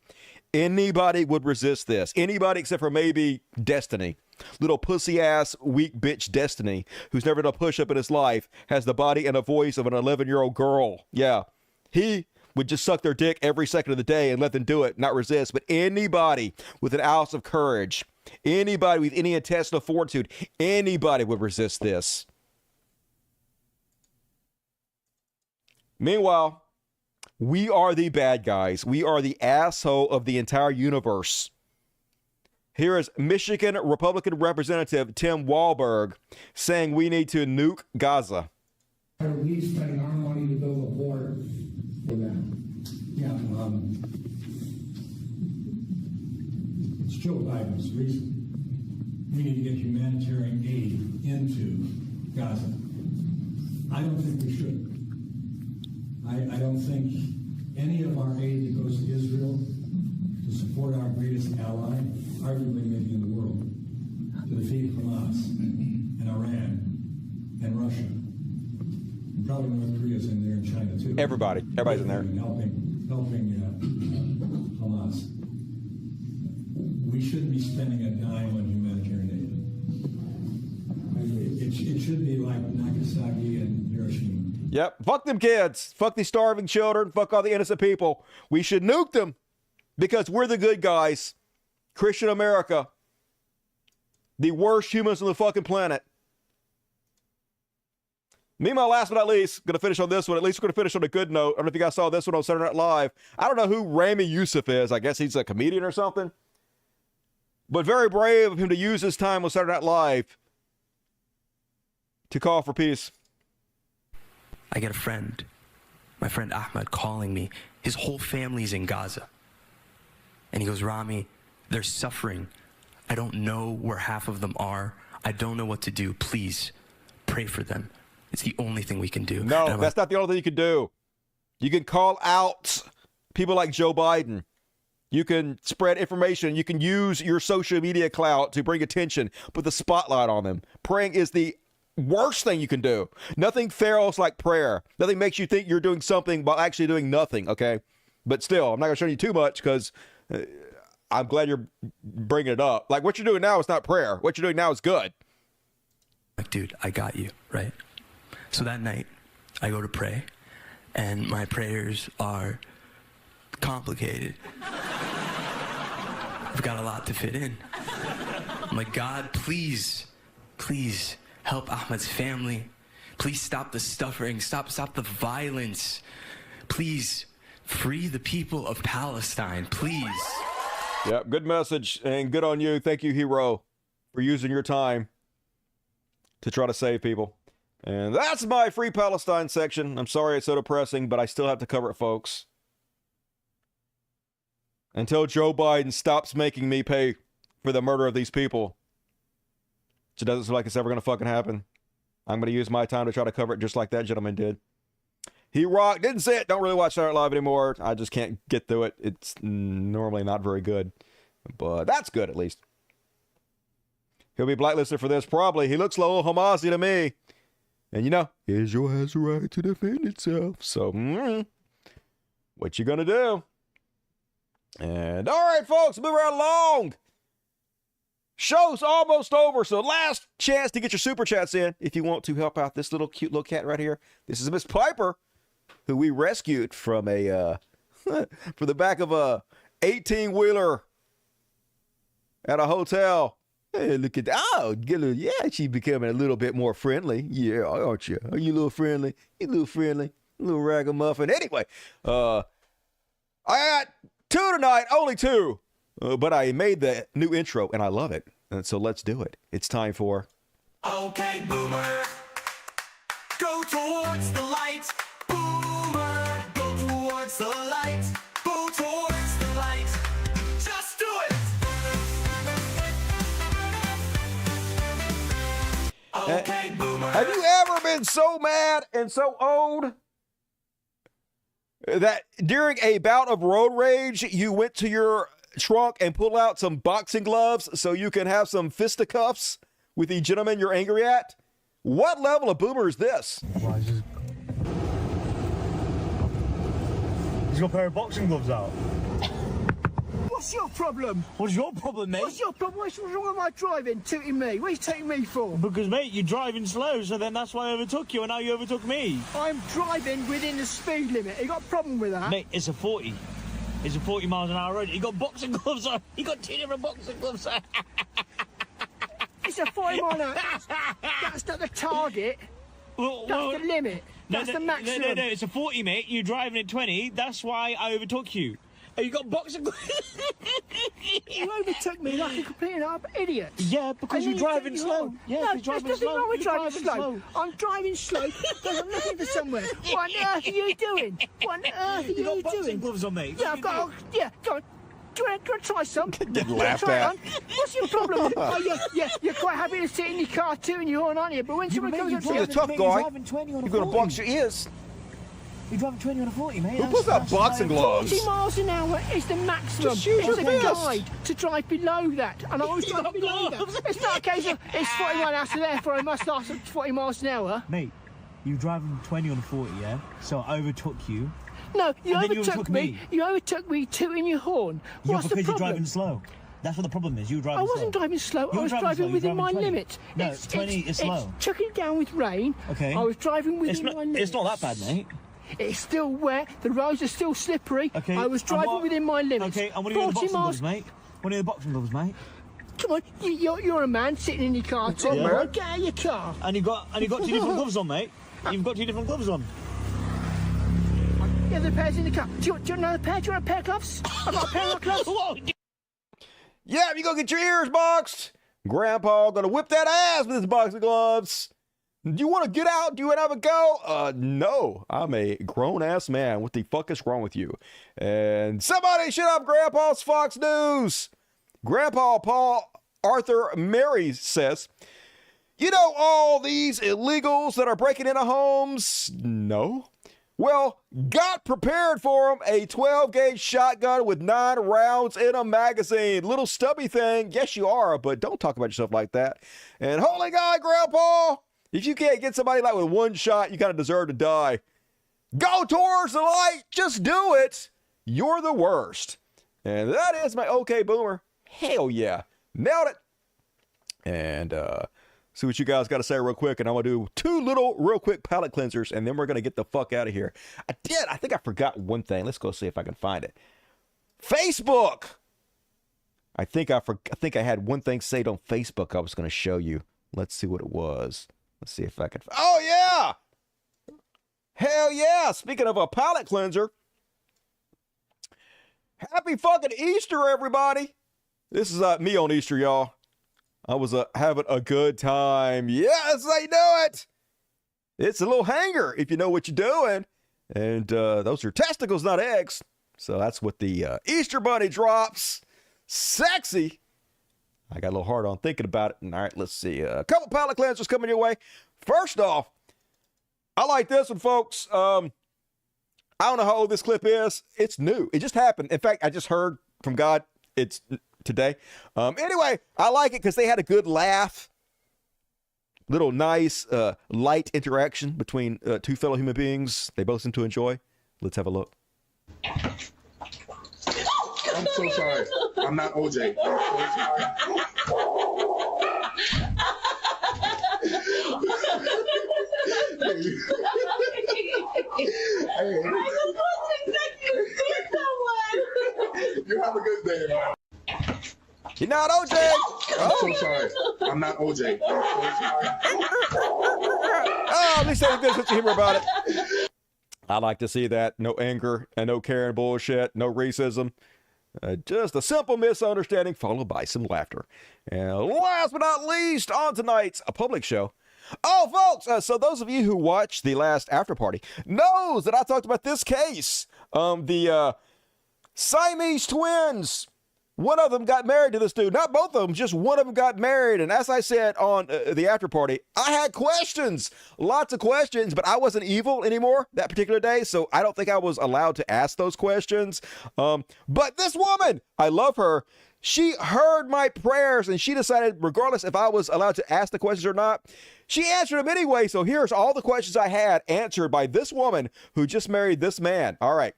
Anybody would resist this. Anybody except for maybe Destiny. Little pussy-ass, weak bitch Destiny, who's never done a push-up in his life, has the body and a voice of an 11-year-old girl. Yeah. He would just suck their dick every second of the day and let them do it, not resist. But anybody with an ounce of courage, anybody with any intestinal fortitude, anybody would resist this. Meanwhile, we are the bad guys. We are the asshole of the entire universe. Here is Michigan Republican Representative Tim Walberg saying we need to nuke Gaza. Are we spending our money to build a border for them? Yeah, it's Joe Biden's reason. We need to get humanitarian aid into Gaza. I don't think we should. I don't think any of our aid that goes to Israel to support our greatest ally, arguably maybe in the world, to defeat Hamas and Iran and Russia. And probably North Korea's in there and China too. Everybody's in there. Helping Hamas. We shouldn't be spending a dime on humanitarian aid. It should be like Nagasaki and Hiroshima. Yep. Fuck them kids. Fuck these starving children. Fuck all the innocent people. We should nuke them because we're the good guys. Christian America. The worst humans on the fucking planet. Meanwhile, last but not least, going to finish on this one. At least we're going to finish on a good note. I don't know if you guys saw this one on Saturday Night Live. I don't know who Rami Youssef is. I guess he's a comedian or something. But very brave of him to use his time on Saturday Night Live to call for peace. I get a friend, my friend Ahmed, calling me. His whole family's in Gaza. And he goes, Rami, they're suffering. I don't know where half of them are. I don't know what to do. Please pray for them. It's the only thing we can do. No, that's not the only thing you can do. You can call out people like Joe Biden. You can spread information. You can use your social media clout to bring attention, put the spotlight on them. Praying is the worst thing you can do. Nothing fails like prayer. Nothing makes you think you're doing something while actually doing nothing, okay? But still, I'm not going to show you too much because I'm glad you're bringing it up. Like, what you're doing now is not prayer. What you're doing now is good. Like, dude, I got you, right? So that night, I go to pray, and my prayers are complicated. I've got a lot to fit in. I'm like, God, please, please help Ahmed's family. Please stop the suffering. Stop the violence. Please free the people of Palestine. Please. Yep, good message and good on you. Thank you, hero, for using your time to try to save people. And that's my Free Palestine section. I'm sorry it's so depressing, but I still have to cover it, folks. Until Joe Biden stops making me pay for the murder of these people, So it doesn't seem like it's ever going to fucking happen. I'm going to use my time to try to cover it just like that gentleman did. He rocked. Didn't say it. Don't really watch Saturday Night Live anymore. I just can't get through it. It's normally not very good. But that's good, at least. He'll be blacklisted for this, probably. He looks a little Hamazi to me. And you know, Israel has a right to defend itself. So, what you gonna do? And all right, folks, move right along. Show's almost over, so last chance to get your super chats in if you want to help out this little cute little cat right here. This is Miss Piper, who we rescued from a from the back of a 18-wheeler at a hotel. Hey, look at that. Oh, yeah, she's becoming a little bit more friendly. Yeah, aren't you? Are you a little friendly? You a little friendly? A little ragamuffin. Anyway, I got 2 tonight, only 2. But I made the new intro, and I love it. And so let's do it. It's time for... Okay, Boomer. Go towards the light. Boomer. Go towards the light. Go towards the light. Just do it. Okay, Boomer. Have you ever been so mad and so old that during a bout of road rage, you went to your trunk and pulled out some boxing gloves so you can have some fisticuffs with the gentleman you're angry at? What level of boomer is this? He's got a pair of boxing gloves out. What's your problem? What's your problem, mate? What's your problem? What's wrong with my driving, tooting me? What are you taking me for? Because, mate, you're driving slow, so then that's why I overtook you, and now you overtook me. I'm driving within the speed limit. You got a problem with that? Mate, it's a 40. It's a 40 miles an hour road. You got boxing gloves on. You got 2 different boxing gloves on. It's a 40 mile an hour. That's not the target. That's the limit. That's the maximum. No, it's a 40, mate. You're driving at 20. That's why I overtook you. Oh, you got boxing gloves. You overtook me like a complete idiot. Yeah, because you're driving slow. Yeah, no, you're driving there's nothing wrong with driving slow. I'm driving slow because I'm looking for somewhere. What on earth are you doing? What on earth are you doing? You got boxing gloves on, mate. Yeah, I've got. Yeah, go on. Do you want to try some? Get laughed at. What's your problem? Oh, yeah, you're quite happy to sit in your car tooting your horn, aren't you? But when someone comes up to you, you're a tough guy. You're going to box your ears. You're driving 20 on a 40, mate. Who puts out boxing gloves? 40 miles an hour is the maximum. Just use it's your a fist. guide to drive below that. And I always drive below that. It's not a case of it's 40 miles an hour, so therefore I must last 40 miles an hour. Mate, you're driving 20 on a 40, yeah? So I overtook you. No, you overtook me. You overtook me tooting your horn. What's the problem? Because you're driving slow. That's what the problem is. You were driving slow. I wasn't driving slow. I was driving within my limit. No, 20 is slow. It's chucking down with rain. Okay. I was driving within my limit. It's not that bad, mate. It's still wet. The roads are still slippery. Okay. I was driving within my limits. Okay, and what are you in the boxing gloves, mate? What are you in the boxing gloves, mate? Come on, you're a man sitting in your car. Get out of your car. And you got 2 different gloves on, mate. You've got 2 different gloves on. Yeah, the pair's in the car. Do you want another pair? Do you want a pair of gloves? I've got a pair of gloves. Yeah, you go get your ears boxed. Grandpa gonna whip that ass with his boxing gloves. Do you want to get out? Do you want to have a go? No. I'm a grown-ass man. What the fuck is wrong with you? And somebody shut up Grandpa's Fox News. Grandpa Paul Arthur Mary says, you know all these illegals that are breaking into homes? No. Well, got prepared for them a 12-gauge shotgun with 9 rounds in a magazine. Little stubby thing. Yes, you are, but don't talk about yourself like that. And holy God, Grandpa, if you can't get somebody like with 1 shot, you kind of deserve to die. Go towards the light. Just do it. You're the worst. And that is my OK Boomer. Hell yeah. Nailed it. And see what you guys got to say real quick. And I'm going to do 2 little real quick palate cleansers. And then we're going to get the fuck out of here. I think I forgot one thing. Let's go see if I can find it. Facebook. I think I had one thing saved on Facebook I was going to show you. Let's see what it was. Let's see if I can. Oh, yeah. Hell yeah. Speaking of a palate cleanser. Happy fucking Easter, everybody. This is me on Easter, y'all. I was having a good time. Yes, I know it. It's a little hanger if you know what you're doing. And those are testicles, not eggs. So that's what the Easter bunny drops. Sexy. I got a little hard on thinking about it. And all right, let's see. A couple palate cleansers coming your way. First off, I like this one, folks. I don't know how old this clip is. It's new. It just happened. In fact, I just heard from God it's today. Anyway, I like it because they had a good laugh. Little nice, light interaction between two fellow human beings they both seem to enjoy. Let's have a look. I'm so sorry. I'm not OJ. I'm so sorry. You have a good day, man. You're not OJ. I'm so sorry. I'm not OJ. I'm so sorry. Oh, at least they have a good sense of humor about it. I like to see that. No anger and no Karen bullshit. No racism. Just a simple misunderstanding followed by some laughter. And last but not least, on tonight's public show. Oh, folks, so those of you who watched the last after party knows that I talked about this case. The Siamese twins. One of them got married to this dude. Not both of them, just one of them got married. And as I said on the after party, I had questions, lots of questions, but I wasn't evil anymore that particular day. So I don't think I was allowed to ask those questions. But this woman, I love her. She heard my prayers and she decided, regardless if I was allowed to ask the questions or not, she answered them anyway. So here's all the questions I had answered by this woman who just married this man. All right.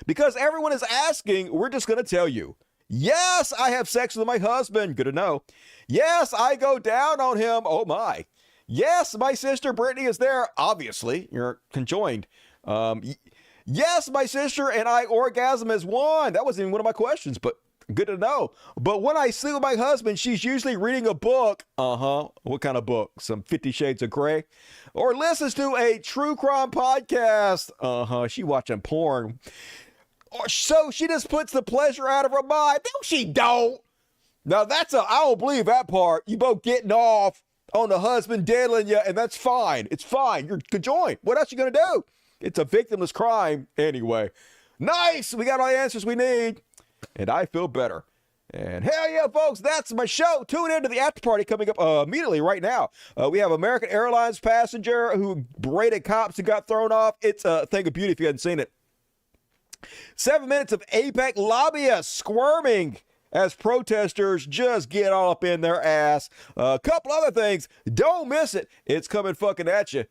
Because everyone is asking, we're just going to tell you. Yes, I have sex with my husband. Good to know. Yes, I go down on him. Oh, my. Yes, my sister Brittany is there. Obviously, you're conjoined. Yes, my sister and I orgasm as one. That wasn't even one of my questions, but good to know. But when I sleep with my husband, she's usually reading a book. What kind of book? Some 50 Shades of Grey? Or listens to a true crime podcast. She watching porn. Or so she just puts the pleasure out of her mind. No, she don't. Now I don't believe that part. You both getting off on the husband diddling you, and that's fine. It's fine. You're conjoined. What else you gonna do? It's a victimless crime anyway. Nice. We got all the answers we need. And I feel better. And hell yeah, folks, that's my show. Tune into the after party coming up immediately right now. We have American Airlines passenger who berated cops and got thrown off. It's a thing of beauty if you hadn't seen it. 7 minutes of APEC lobbyists squirming as protesters just get all up in their ass. A couple other things. Don't miss it. It's coming fucking at you.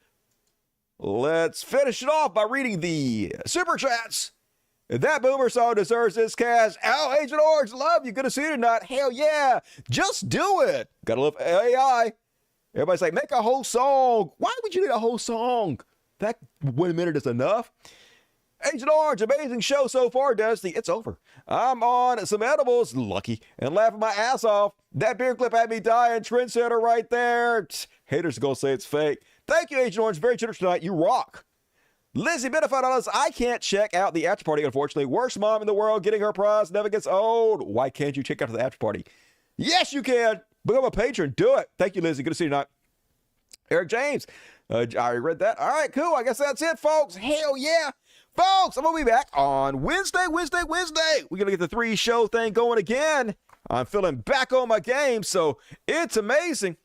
Let's finish it off by reading the super chats. That boomer song deserves this cash. Oh, Agent Orange, love you. Good to see you tonight. Hell yeah. Just do it. Gotta love AI. Everybody's like, make a whole song. Why would you need a whole song? That 1 minute is enough. Agent Orange, amazing show so far, Dusty. It's over. I'm on some edibles, lucky, and laughing my ass off. That beer clip had me dying. Trendsetter right there. Haters are gonna say it's fake. Thank you, Agent Orange. Very generous tonight. You rock. Lizzie Benefit on us. I can't check out the after party, unfortunately. Worst mom in the world, getting her prize never gets old. Why can't you check out the after party? Yes, you can. Become a patron. Do it. Thank you, Lizzie. Good to see you tonight. Eric James. I already read that. All right, cool. I guess that's it, folks. Hell yeah. Folks, I'm going to be back on Wednesday. We're going to get the 3-show thing going again. I'm feeling back on my game, so it's amazing.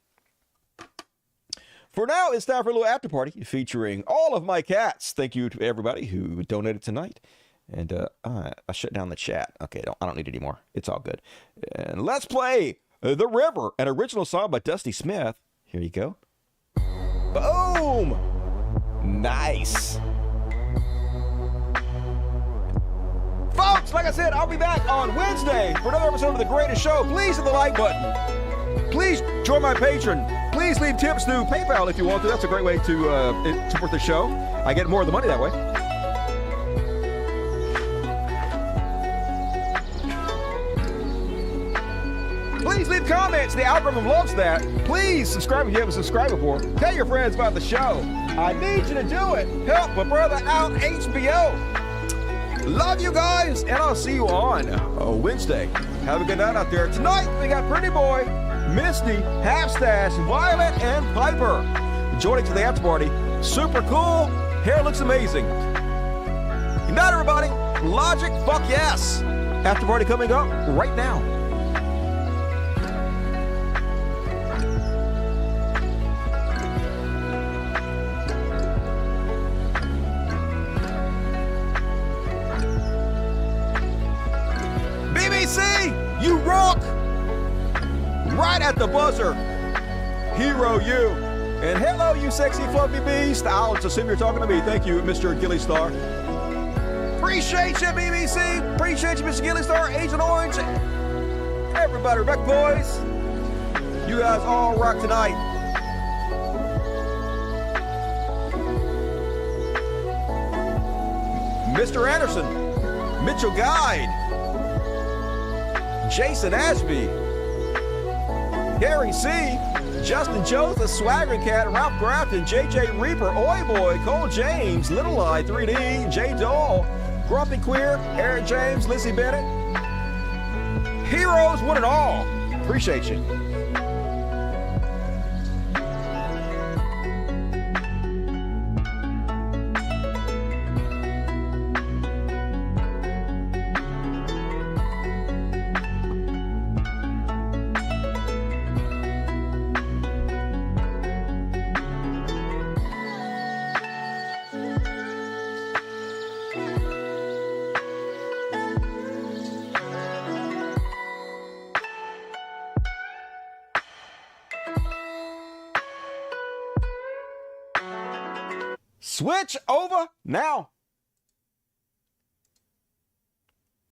For now, it's time for a little after party featuring all of my cats. Thank you to everybody who donated tonight. And I shut down the chat. Okay, I don't need it anymore. It's all good. And let's play The River, an original song by Dusty Smith. Here you go. Boom! Nice. Folks, like I said, I'll be back on Wednesday for another episode of The Greatest Show. Please hit the like button. Please join my Patreon. Please leave tips through PayPal if you want to. That's a great way to support the show. I get more of the money that way. Please leave comments. The algorithm loves that. Please subscribe if you haven't subscribed before. Tell your friends about the show. I need you to do it. Help a brother out, HBO. Love you guys, and I'll see you on Wednesday. Have a good night out there. Tonight, we got Pretty Boy, Misty, Half Stash, Violet, and Piper joining to the after party. Super cool. Hair looks amazing. Good night, everybody. Logic, fuck yes. After party coming up right now. at the buzzer, Hero you. And hello, you sexy fluffy beast. I'll just assume you're talking to me. Thank you, Mr. Gilly Star. Appreciate you, BBC. Appreciate you, Mr. Gilly Star, Agent Orange. Everybody, Rebecca boys. You guys all rock tonight. Mr. Anderson, Mitchell Guide, Jason Ashby, Harry C., Justin Joseph, Swagger Cat, Ralph Grafton, JJ Reaper, Oi Boy, Cole James, Little Eye 3D, Jay Dole, Grumpy Queer, Eric James, Lizzie Bennett. Heroes, one and all. Appreciate you. Switch over now.